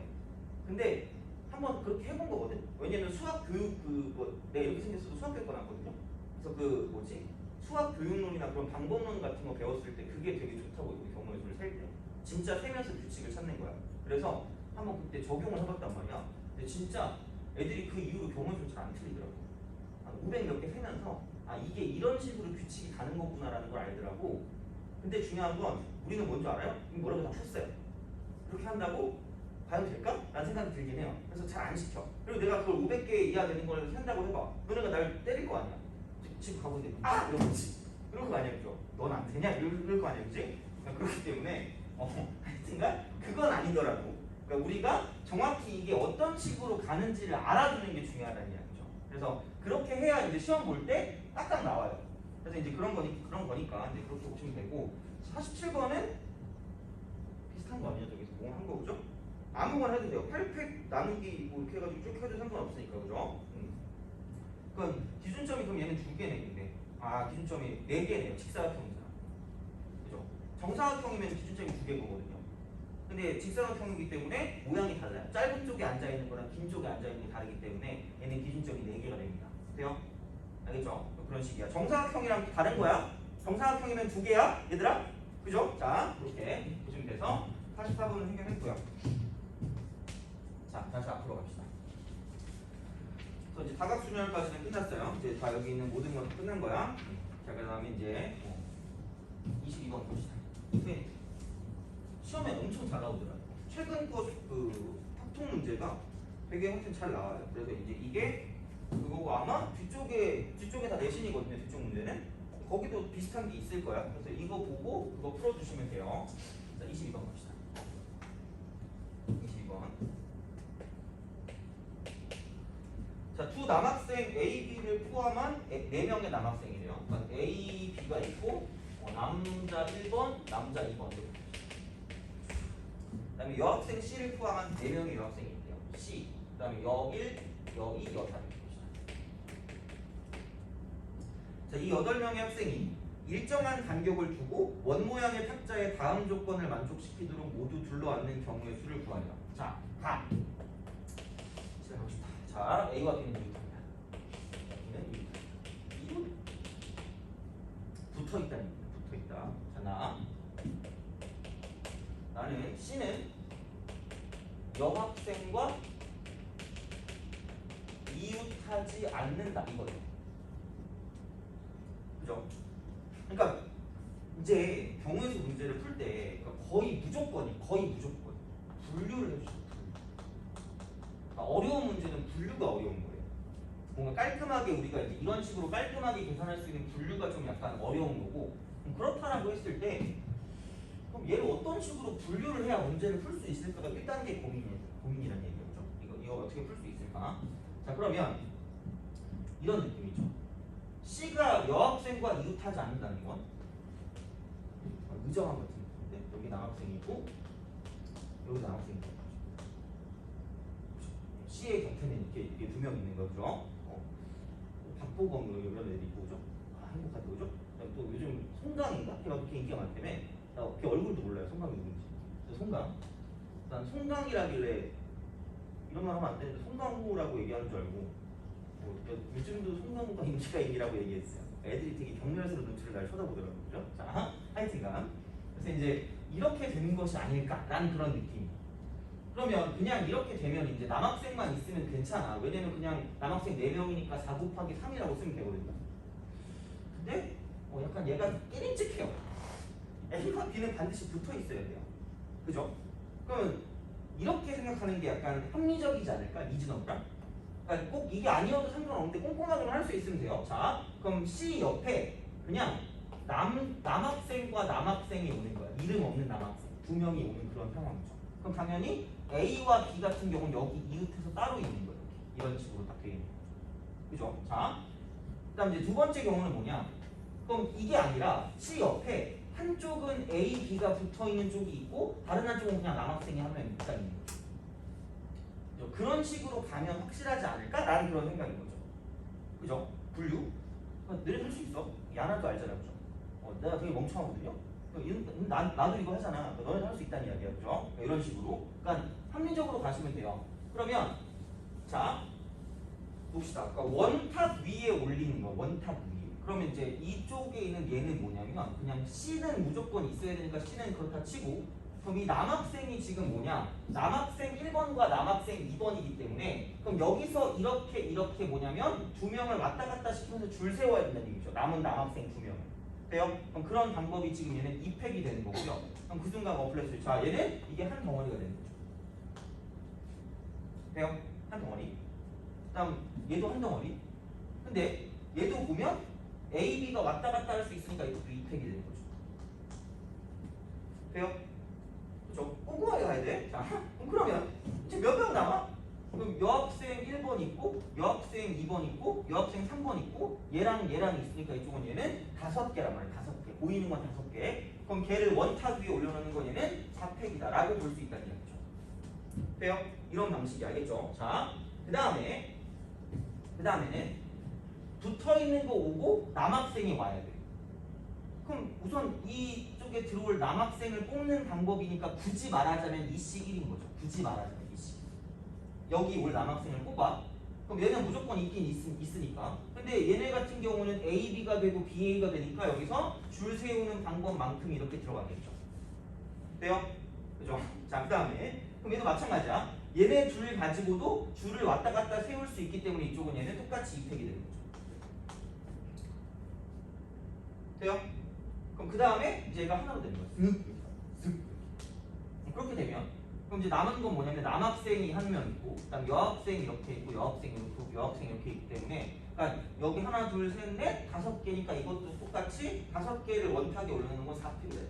근데 한번 그렇게 해본 거거든. 왜냐면 수학 교육 내가 이렇게 생겼어도 수학 교육과 나왔거든요. 그래서 수학 교육론이나 그런 방법론 같은 거 배웠을 때 그게 되게 좋다고 경우의 수를 셀 때. 진짜 세면서 규칙을 찾는 거야. 그래서 한번 그때 적용을 해봤단 말이야. 근데 진짜 애들이 그 이후로 경우의 수를 잘 안 틀리더라고. 한 500 몇 개 세면서 이게 이런 식으로 규칙이 가는 거구나라는 걸 알더라고. 근데 중요한 건 우리는 뭔지 알아요? 이거 뭐라고 다 폈어요. 그렇게 한다고 과연 될까? 라는 생각이 들긴 해요. 그래서 잘 안 시켜. 그리고 내가 그걸 500개 이하 되는 걸 센다고 해봐. 너네가 날 때릴 거 아니야. 집 가보는데 이러지. 그럴 거 아니야, 그죠? 넌 안 되냐? 이럴 거 아니야, 그지? 그렇기 때문에 하여튼간 그건 아니더라고. 그러니까 우리가 정확히 이게 어떤 식으로 가는지를 알아두는 게 중요하다는 이야기죠. 그래서 그렇게 해야 이제 시험 볼 때 딱딱 나와요. 그래서 이제 그런 거니까 이제 그렇게 보시면 되고 47번은 비슷한 거 아니에요? 저기서 뭐 한 거 그죠? 아무거나 해도 돼요. 8팩 나누기 뭐 이렇게 해가지고 쭉 해도 상관없으니까 그죠? 그건 기준점이 그럼 얘는 2개네. 기준점이 4개네요. 직사각형이잖아. 그죠? 정사각형이면 기준점이 2개거든요. 근데 직사각형이기 때문에 모양이 달라요. 짧은 쪽에 앉아있는 거랑 긴 쪽에 앉아있는 게 다르기 때문에 얘는 기준점이 4개가 됩니다. 돼요? 알겠죠? 그런 식이야. 정사각형이랑 다른 거야. 정사각형이면 2개야 얘들아. 그죠? 자 이렇게 보시면 돼서 44번을 해결했고요. 자 다시 앞으로 갑시다. 그래서 이제 다각순열까지는 끝났어요. 이제 다 여기 있는 모든 건 끝난 거야. 자 그다음에 이제 22번 봅시다. 이게 시험에 엄청 잘 나오더라고요. 최근 거 확통 문제가 되게 하여튼 잘 나와요. 그래서 이제 이게 그거고 아마 뒤쪽에 다 내신이거든요. 뒤쪽 문제는 거기도 비슷한 게 있을 거야. 그래서 이거 보고 그거 풀어주시면 돼요. 자 22번 갑시다. 22번. 자, 두 남학생 A, B를 포함한 4명의 남학생이래요. 그러니까 A, B가 있고 남자 1번, 남자 2번. 그 다음에 여학생 C를 포함한 4명의 여학생이 있대요. C. 그 다음에 여1, 여2, 여3. 자, 이 8명의 학생이 일정한 간격을 두고 원 모양의 탁자의 다음 조건을 만족시키도록 모두 둘러앉는 경우의 수를 구하려. 자, 가. 시작하고 싶다. 자, A와 B는 유리합니다. B는 유리합니다. 이건 붙어있다는 얘기야. 붙어있다. 자, 나는 C는 여학생과 이웃하지 않는다. 이거예요. 그죠? 그러니까 이제 경우에서 문제를 풀 때 그러니까 거의 무조건 분류를 해주죠. 그러니까 어려운 문제는 분류가 어려운 거예요. 뭔가 깔끔하게 우리가 이제 이런 식으로 깔끔하게 계산할 수 있는 분류가 좀 약간 어려운 거고, 그렇다라고 했을 때 그럼 얘를 어떤 식으로 분류를 해야 문제를 풀 수 있을까가 1단계 고민이라는 얘기죠. 이거 어떻게 풀 수 있을까? 자, 그러면 이런 느낌이죠. C가 여학생과 이웃하지 않는다는 건 의정한 같은 느낌인데, 여기 남학생이고 여기 남학생이고, C의 곁에는 이게 두 명 있는 거죠. 박보검 이런 애들이 있고, 그죠? 행복하죠, 그죠? 그다음에 또 요즘 송강인가? 걔가 그렇게 인기가 많다며. 걔 얼굴도 몰라요, 송강이 누군지. 송강. 난 송강이라길래 이런 말 하면 안 되는데 송강호라고 얘기하는 줄 알고, 요즘도 송강호가 인기가 있니라고 얘기했어요. 애들이 되게 경멸스러운 눈치를 날 쳐다보더라고요, 그죠? 자, 하여튼간 그래서 이제 이렇게 되는 것이 아닐까라는 그런 느낌. 그러면 그냥 이렇게 되면 이제 남학생만 있으면 괜찮아. 왜냐면 그냥 남학생 4명이니까 4 곱하기 3이라고 쓰면 되거든요. 근데 약간 얘가 깨림직해요. A와 B는 반드시 붙어 있어야 돼요. 그죠? 그러면 이렇게 생각하는 게 약간 합리적이지 않을까? 리즈너블한? 그러니까 꼭 이게 아니어도 상관없는데 꼼꼼하게만 할 수 있으면 돼요. 자, 그럼 C 옆에 그냥 남학생과 남학생이 오는 거야. 이름 없는 남학생 2명이 오는 그런 상황이죠. 그럼 당연히 A와 B 같은 경우는 여기 이웃해서 따로 있는 거예요. 이런 식으로 딱 되어 있는 거죠. 그죠? 자, 그다음 이제 두 번째 경우는 뭐냐? 그럼 이게 아니라 C 옆에 한쪽은 A, B가 붙어 있는 쪽이 있고 다른 한쪽은 그냥 남학생이 한 명 있다 있는 거죠. 그런 식으로 가면 확실하지 않을까라는 그런 생각인 거죠. 그죠? 분류? 너네 할 수 있어. 야나도 알잖아, 그죠? 내가 되게 멍청하거든요. 나도 이거 하잖아. 너네 할 수 있다는 이야기야, 그죠? 이런 식으로. 그러니까 합리적으로 가시면 돼요. 그러면 자 봅시다. 그러니까 원탑 위에 올리는 거, 원탑 위에. 그러면 이제 이쪽에 있는 얘는 뭐냐면 그냥 C는 무조건 있어야 되니까 C는 그렇다 치고, 그럼 이 남학생이 지금 뭐냐? 남학생 1번과 남학생 2번이기 때문에 그럼 여기서 이렇게 뭐냐면 2명을 왔다 갔다 시키면서 줄 세워야 된다는 얘기죠. 남은 남학생 2명. 돼요? 그럼 그런 방법이 지금 얘는 2팩이 되는 거고요. 그럼 그 순간 어플레스. 자, 얘는 이게 한 덩어리가 되는 거죠. 돼요? 한 덩어리. 그다음 얘도 한 덩어리. 근데 얘도 보면 A, B가 왔다 갔다 할 수 있으니까 이것도 2팩이 되는 거죠. 돼요? 그죠? 꼼꼼하게 가야 돼. 자, 그러면 이제 몇 명 남아? 그럼 여학생 1번 있고, 여학생 2번 있고, 여학생 3번 있고, 얘랑 있으니까 이쪽은 얘는 5개란 말이야. 5개. 보이는 건 5개. 그럼 걔를 원탑 위에 올려놓는 건 얘는 4팩이다 라고 볼 수 있다는 얘기죠. 돼요? 이런 방식이 알겠죠? 자, 그 다음에는 붙어있는 거 오고 남학생이 와야 돼. 그럼 우선 이쪽에 들어올 남학생을 뽑는 방법이니까 굳이 말하자면 이식 1인 거죠. 굳이 말하자면 이식. 여기 올 남학생을 뽑아. 그럼 얘는 무조건 있긴 있으니까. 근데 얘네 같은 경우는 A, B가 되고 B, A가 되니까 여기서 줄 세우는 방법만큼 이렇게 들어가겠죠. 돼요? 그죠? 자, 그 다음에 그럼 얘도 마찬가지야. 얘네 둘 가지고도 줄을 왔다 갔다 세울 수 있기 때문에 이쪽은 얘는 똑같이 2팩이 되는 거죠. 돼요? 그럼 그 다음에 이제 얘가 하나로 되는 거예요. 쓱. 그렇게 되면 그럼 이제 남은 건 뭐냐면 남학생이 한 명 있고, 그다음 여학생이 이렇게 있고, 여학생이 이렇게, 여학생이 이렇게 있기 때문에, 그러니까 여기 하나, 둘, 셋, 넷, 5개니까 이것도 똑같이 5개를 원탁에 올려놓는 건 4팩이 돼요.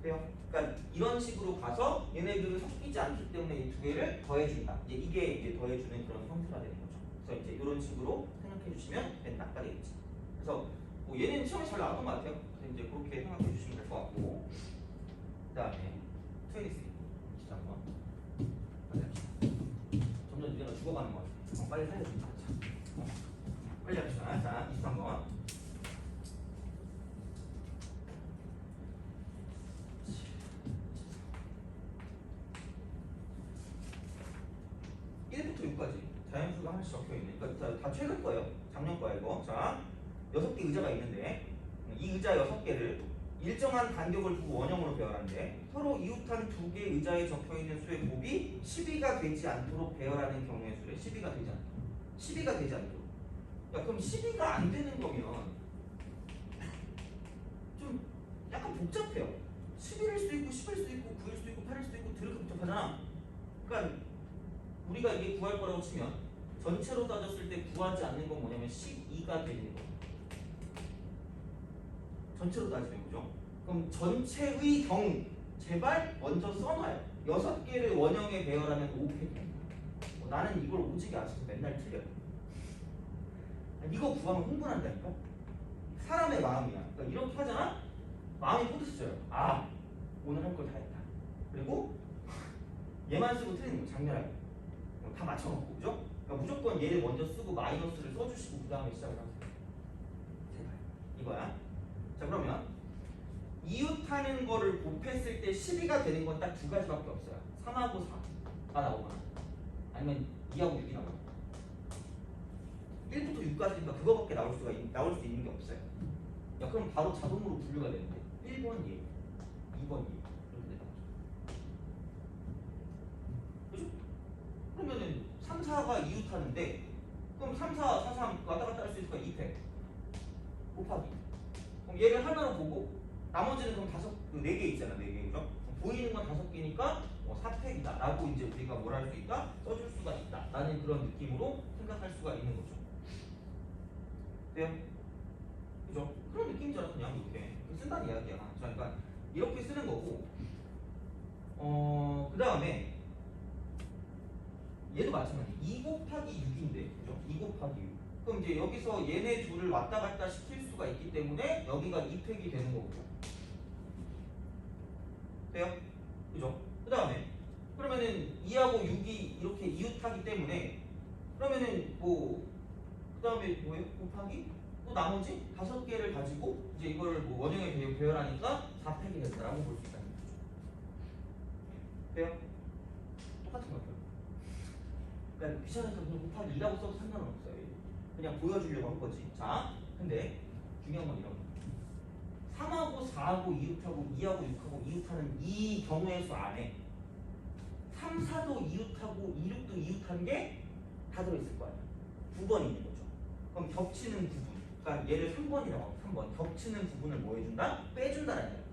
돼요? 그러니까 이런 식으로 가서 얘네들은 섞이지 않기 때문에 이 두 개를 더해준다. 이게 이제 더해주는 그런 형태가 되는 거죠. 그래서 이제 이런 식으로 생각해 주시면 딱 되겠지. 그래서 뭐 얘는 시험에 잘 나왔던 것 같아요. 그래서 이제 그렇게 생각해 주시면 될 것 같고, 그다음에 트레이스 진짜 한번 빨리 합시다. 점점 우리가 죽어가는 것 같아요. 빨리 살려줍니다. 빨리 합시다. 자, 23번. 자연수가 하나씩 적혀있네. 그러니까 다 최근 거예요. 작년 거야 이거. 자, 6개 의자가 있는데 이 의자 6개를 일정한 간격을 두고 원형으로 배열하는데 서로 이웃한 2개의 의자에 적혀있는 수의 곱이 12가 되지 않도록 배열하는 경우의 수래. 12가 되지 않도록. 12가 되지 않도록. 야, 그럼 12가 안 되는 거면 복잡해요. 11일 수도 있고 10일 수도 있고 9일 수도 있고 8일 수도 있고 그렇게 복잡하잖아. 그러니까 우리가 이게 구할 거라고 치면 전체로 따졌을 때 구하지 않는 건 뭐냐면 12가 되는 거. 전체로 따지면 그죠? 그럼 전체의 경우 제발 먼저 써놔요. 6개를 원형에 배열하면 5팩. 나는 이걸 오지게 안 써서 맨날 틀려요. 이거 구하면 흥분한다니까? 사람의 마음이야. 그러니까 이렇게 하잖아? 마음이 뿌듯해져요. 아, 오늘 할 걸 다 했다. 그리고 얘만 쓰고 틀리는 거 장렬하게. 다 맞춰놓고, 그죠? 그러니까 무조건 얘를 먼저 쓰고 마이너스를 써주시고 그 다음에 시작을 하세요. 제발. 이거야. 자, 그러면 이웃하는 거를 곱했을 때 12가 되는 건 딱 두 가지밖에 없어요. 3하고 4가 나오거나 아니면 2하고 6이 나오거나 1부터 6까지니까 그거밖에 나올 수 있는 게 없어요. 야, 그럼 바로 자동으로 분류가 되는데 1번 얘, 2번 얘 이렇게 되는 거죠. 그죠? 그러면은 3, 4가 이웃하는데 그럼 3, 4, 4, 3 왔다 갔다 할 수 있으니까 2팩 곱하기. 그럼 얘를 하나로 보고 나머지는 그럼 4개 있잖아. 4개, 그죠? 보이는 건 5개니까 4팩이다 라고 이제 우리가 뭘 할 수 있다? 써줄 수가 있다 라는 그런 느낌으로 생각할 수가 있는 거죠. 돼요? 그죠? 그런 느낌이잖아. 그냥 이렇게 쓴다는 이야기야. 그러니까 이렇게 쓰는 거고 그 다음에 얘도 마찬가지. 2 곱하기 6인데 그죠? 2 곱하기 6. 그럼 이제 여기서 얘네 둘을 왔다 갔다 시킬 수가 있기 때문에 여기가 2팩이 되는 거고. 돼요? 그죠? 그 다음에 그러면은 2하고 6이 이렇게 이웃하기 때문에 그러면은 그 다음에 뭐예요? 곱하기 또 나머지 5개를 가지고 이제 이걸 원형에 배열하니까 4팩이 된다라고 볼 수 있다는 거죠. 돼요? 똑같은 거죠. 그러니까 귀찮아서 그냥 곱하기 2라고 써도 상관은 없어요. 그냥 보여주려고 한 거지. 자, 근데 중요한 건 이런 거. 3하고 4하고 이웃하고 2하고 6하고 이웃하는 이 경우의 수 안에 3, 4도 이웃하고 2, 6도 이웃한 게 다 들어있을 거 아니야. 9번 있는 거죠. 그럼 겹치는 부분. 그러니까 얘를 3번이라고 하고 3번. 겹치는 부분을 뭐 해준다? 빼준다는 이야기죠.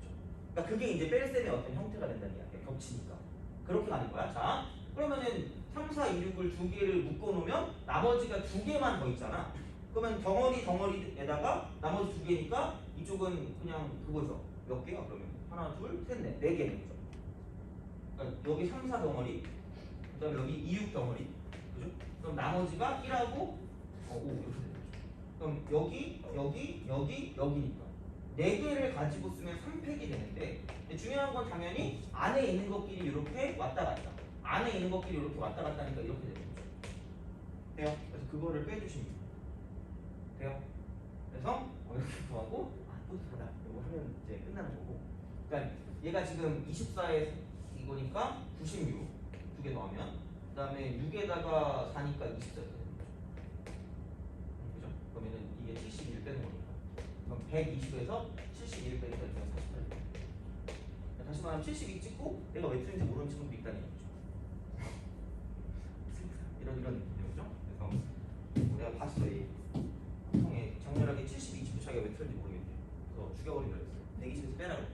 그러니까 그게 이제 뺄셈의 어떤 형태가 된다는 이야기야. 겹치니까. 그렇게 가는 거야. 자, 그러면은 3, 4, 2, 6을 2개를 묶어놓으면 나머지가 2개만 더 있잖아. 그러면 덩어리에다가 나머지 2개니까 이쪽은 그냥 그거죠. 몇 개야 그러면? 하나, 둘, 셋, 넷. 4개는 거죠. 그러니까 여기 3, 4 덩어리, 그 다음에 여기 2, 6 덩어리. 그죠? 그럼 나머지가 1하고 5 이렇게 되는 거죠. 그럼 여기니까 4개를 가지고 쓰면 3팩이 되는데 중요한 건 당연히 안에 있는 것끼리 이렇게 왔다 갔다. 안에 있는 것끼리 이렇게 왔다 갔다 하니까 이렇게 되는 거죠. 돼요? 그래서 그거를 빼주시면 돼요? 그래서 이렇게 구하고 뿌듯하다. 이거 하면 이제 끝나는 거고. 그러니까 얘가 지금 24에 이거니까 96 두 개 더하면 그 다음에 6에다가 4니까 24 이렇게 되는 거죠. 그죠? 그러면은 이게 71 빼는 거니까. 그럼 120에서 71 빼니까 이제 48. 다시 말하면 72 찍고 내가 왜 틀린지 모르는 친구도 있다는 얘기죠. 이런 느낌이죠. 그래서 내가 봤어. 이 통에 장렬하게 72 찍고 자기가 왜 틀린지 모르겠대. 그래서 죽여버리려 했어요. 120에서 빼라고 했죠.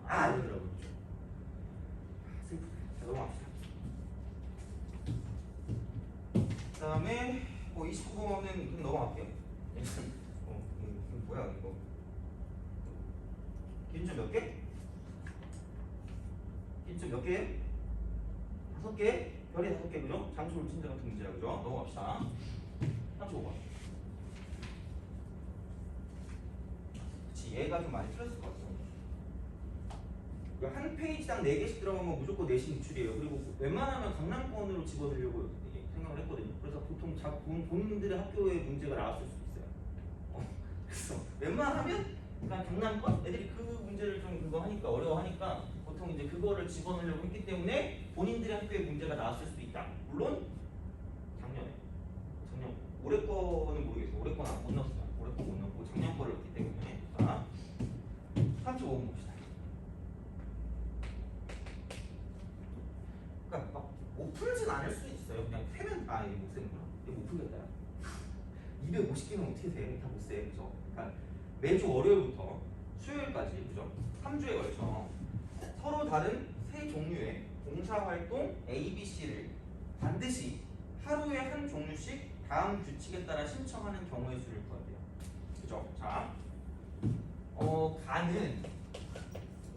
이러더라고요. 슬프다. 자, 넘어갑시다. 그 다음에 29번은 그냥 넘어갈게요. 이거 뭐야 이거? 기준점 몇 개? 기준점 몇 개예요? 5개? 별이 5개 그죠? 장소를 친다 같은 문제라 그죠? 넘어갑시다. 35번. 그치, 얘가 좀 많이 틀렸을 것 같아. 한 페이지당 4개씩 들어가면 무조건 내신 기출이에요. 그리고 웬만하면 강남권으로 집어들려고 생각을 했거든요. 그래서 보통 본인들의 학교의 문제가 나왔을 수도 있어요. 그래서 웬만하면 그냥 강남권 애들이 그 문제를 좀 그거 하니까 어려워하니까 보통 이제 그거를 집어넣으려고 했기 때문에 본인들의 학교의 문제가 나왔을 수도 있다. 물론 작년 올해 거는 모르겠어요. 올해 거는 못 넣었어요. 올해 거 못 넣고 작년 거를 넣기 때문에. 자, 35번 봅시다. 그러니까 막 못 풀진 않을 수 있어요. 그냥 패면 이거 못 쓰는구나. 이거 못 풀겠다. 250개는 어떻게 돼? 다 못 세. 그죠? 그러니까 매주 월요일부터 수요일까지, 그죠? 3주에 걸쳐 서로 다른 세 종류의 봉사활동 A, B, C를 반드시 하루에 한 종류씩 다음 규칙에 따라 신청하는 경우의 수를 구하래요. 그죠? 자, 가는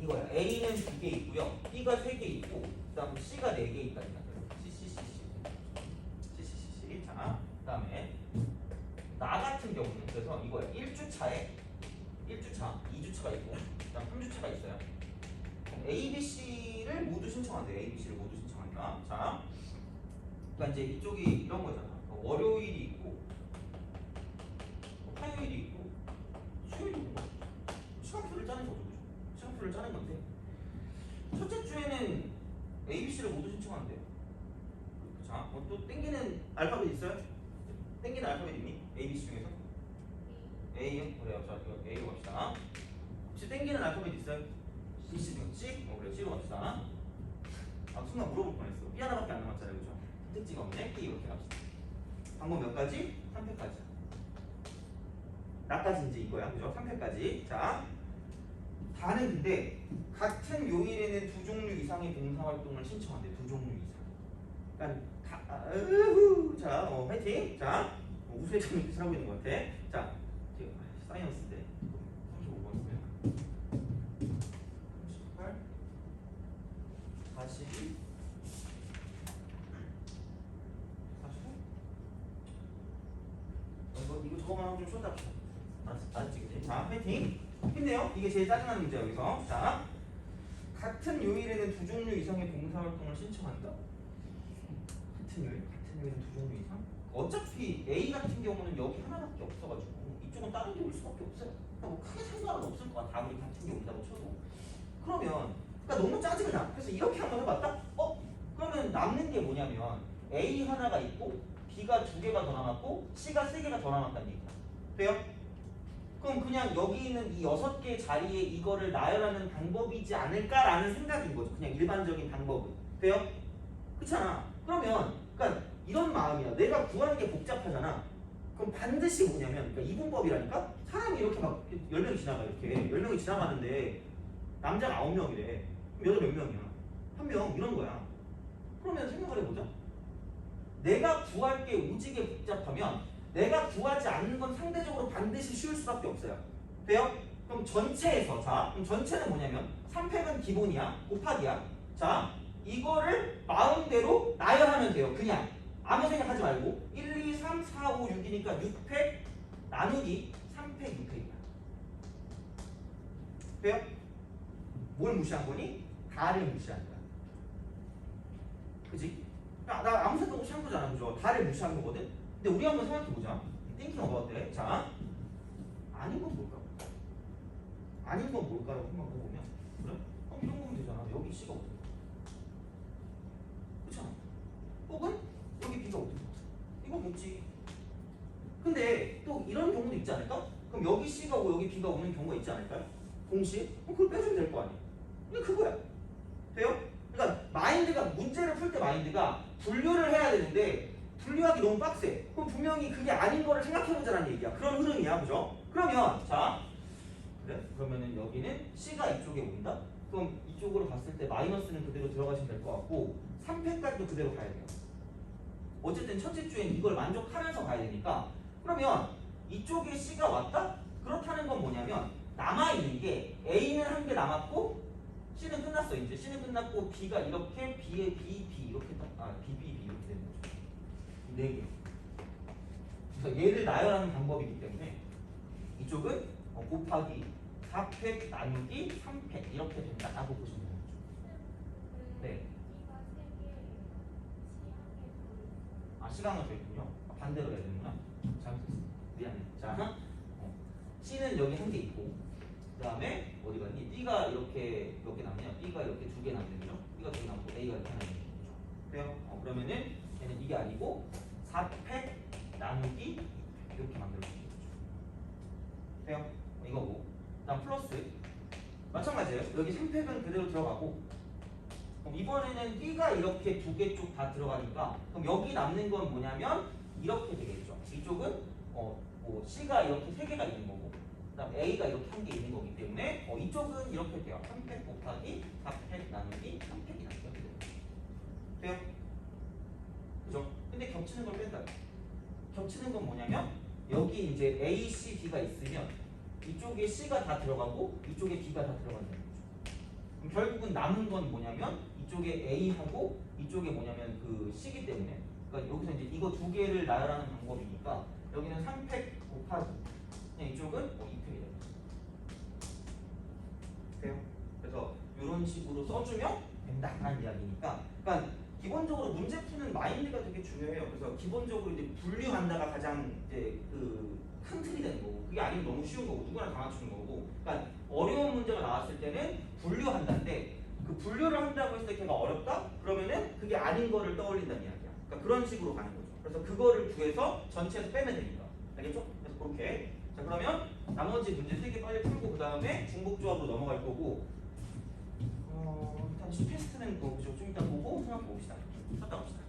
이거야. A는 2개 있고요. B가 3개 있고, 그다음 C가 4개 있다. C. 자, 그다음에 나 같은 경우는 그래서 이거야. 1주차에 1주차, 2주차가 있고, 그다음 3주차가 있어요. A, B, C를 모두 신청한대요. A, B, C를 모두 신청한다. 자, 그러니까 이제 이쪽이 이런 거잖아. 월요일이 있고, 화요일이 있고, 수요일이 있고, 시간표를 짜는 거죠. 그죠? 시간표를 짜는 건데, 첫째 주에는 A, B, C를 모두 신청한대요. 자, 또 땡기는 알파벳 있어요? 땡기는 알파벳 있니? A, B, C 중에서? A요? 그래요. 자, 이거 A로 갑시다. 혹시 땡기는 알파벳 있어요? B, C 중에 C? 그래, C로 갑시다. 아, 순간 물어볼 뻔했어. B 하나밖에 안 남았잖아요. 그죠? 선택지가 없네. B 이렇게 갑시다. 방법 몇 가지? 3패까지. 나까지 이제 이거야. 그죠? 3패까지. 자, 다는 근데 같은 요일에는 2종류 이상의 봉사활동을 신청한대. 2종류 이상. 그러니까 자, 화이팅. 자, 우수의 참 이렇게 하고 있는 것 같아. 자, 지금 사이언스인데 35번이고요. 38, 42, 45. 이거 저거만 하고 좀 쉬었다 합시다. 알았지, 그치? 자, 화이팅. 힘내요. 이게 제일 짜증나는 문제야 여기서. 자, 같은 요일에는 2종류 이상의 봉사활동을 신청한다. 같은 요일에는 2종류 이상? 어차피 A 같은 경우는 여기 하나밖에 없어가지고 이쪽은 다른 게 올 수밖에 없어요. 그러니까 뭐 크게 상관은 없을 거야. 아무리 같은 게 온다고 쳐도. 그러면 그러니까 너무 짜증나. 그래서 이렇게 한번 해봤다. 그러면 남는 게 뭐냐면 A 하나가 있고 B가 2개가 더 남았고 C가 3개가 더 남았다는 얘기야. 돼요? 그럼 그냥 여기 있는 이 6개 자리에 이거를 나열하는 방법이지 않을까라는 생각인 거죠. 그냥 일반적인 방법은. 돼요? 그렇잖아. 그러면 그러니까 이런 마음이야. 내가 구하는 게 복잡하잖아. 그럼 반드시 뭐냐면 그러니까 이분법이라니까 사람이 이렇게 막 10명이 지나가 이렇게 10명이 지나가는데 남자가 9명이래. 그럼 여자 몇 명이야? 1명 이런 거야. 그러면 생각을 해보자. 내가 구할 게 오지게 복잡하면 내가 구하지 않는 건 상대적으로 반드시 쉬울 수밖에 없어요. 돼요? 그럼 전체에서 자, 그럼 전체는 뭐냐면 3팩은 기본이야. 곱하기야. 자, 이거를 마음대로 나열하면 돼요. 그냥 아무 생각하지 말고 1, 2, 3, 4, 5, 6이니까 6팩 나누기 3팩 6팩이야. 돼요? 뭘 무시한 거니? 다를 무시한 거야. 그지? 나 아무 생각 없이 한 거잖아. 그죠? 다를 무시한 거거든? 근데 우리 한번 생각해보자. 띵킹 어바웃. 자, 아닌 건 뭘까? 아닌 건 뭘까라고 한번 해보면 그래? 이런 거면 되잖아. 여기 C가 어떻게 그렇잖아. 혹은 여기 B가 어떻게 이거 묻지. 근데 또 이런 경우도 있지 않을까? 그럼 여기 C가 오고 여기 B가 오는 경우가 있지 않을까요? 동시에? 그럼 그걸 빼주면 될 거 아니야. 이게 그거야. 돼요? 그러니까 마인드가 문제를 풀 때 마인드가 분류를 해야 되는데 분류하기 너무 빡세. 그럼 분명히 그게 아닌 거를 생각해보자는 얘기야. 그런 흐름이야. 그죠? 그러면 자 그래? 그러면은 여기는 C가 이쪽에 온다? 그럼 이쪽으로 봤을 때 마이너스는 그대로 들어가시면 될 것 같고 3패까지도 그대로 가야 돼요. 어쨌든 첫째 주엔 이걸 만족하면서 가야 되니까 그러면 이쪽에 C가 왔다? 그렇다는 건 뭐냐면 남아있는 게 A는 한 개 남았고 C는 끝났어. 이제 C는 끝났고 B가 이렇게 B에 B, B 이렇게 B, B, B 이렇게 되는 거죠. 4개. 그래서 얘를 나열하는 방법이기 때문에 이쪽은 곱하기 4팩 나누기 3팩 이렇게 된다라고 보시면 되는 거죠. 네. 시간은 더 있군요. 반대로 해야 되는구나. 잘못했어. 미안해. 자, C는 여기 한 개 있고 그 다음에 어디 갔니? B가 이렇게 몇 개 남냐? B가 이렇게 2개 남는 거죠? B가 2개 남고 A가 이렇게 하나 있는 거죠. 돼요? 그러면은 얘는 이게 아니고 4팩 나누기 이렇게 만들어주는 거죠. 돼요? 이거고. 그다음 플러스 마찬가지예요. 여기 3팩은 그대로 들어가고 그럼 이번에는 B가 이렇게 2개 쪽 다 들어가니까 그럼 여기 남는 건 뭐냐면 이렇게 되겠죠. 이쪽은 뭐 C가 이렇게 3개가 있는 거고 그다음 A가 이렇게 한 개 있는 거기 때문에 이쪽은 이렇게 돼요. 3팩 곱하기 4팩 나누기 3팩이라는 게 돼요. 그죠? 근데 겹치는 걸 뺀다. 겹치는 건 뭐냐면 여기 이제 A, C, D가 있으면 이쪽에 C가 다 들어가고 이쪽에 D가 다 들어간다는 거죠. 그럼 결국은 남은 건 뭐냐면 이쪽에 A하고 이쪽에 뭐냐면 그 C기 때문에 그러니까 여기서 이제 이거 두 개를 나열하는 방법이니까 여기는 3팩 곱하기 그냥 이쪽은 2팩이 돼요. 그래서 이런 식으로 써주면 된다라는 이야기니까 그러니까 기본적으로 문제 푸는 마인드가 되게 중요해요. 그래서 기본적으로 이제 분류한다가 가장 이제 그 큰 틀이 되는 거고 그게 아니면 너무 쉬운 거고 누구나 다 맞추는 거고 그러니까 어려운 문제가 나왔을 때는 분류한다인데 그 분류를 한다고 했을 때 걔가 어렵다? 그러면은 그게 아닌 거를 떠올린다는 이야기야. 그러니까 그런 식으로 가는 거죠. 그래서 그거를 구해서 전체에서 빼면 되니까 알겠죠? 그래서 그렇게 자 그러면 나머지 문제 3개 빨리 풀고 그 다음에 중복조합으로 넘어갈 거고 일단 슈페스트는 좀 이따 보고 생각해 봅시다. 갔다 봅시다.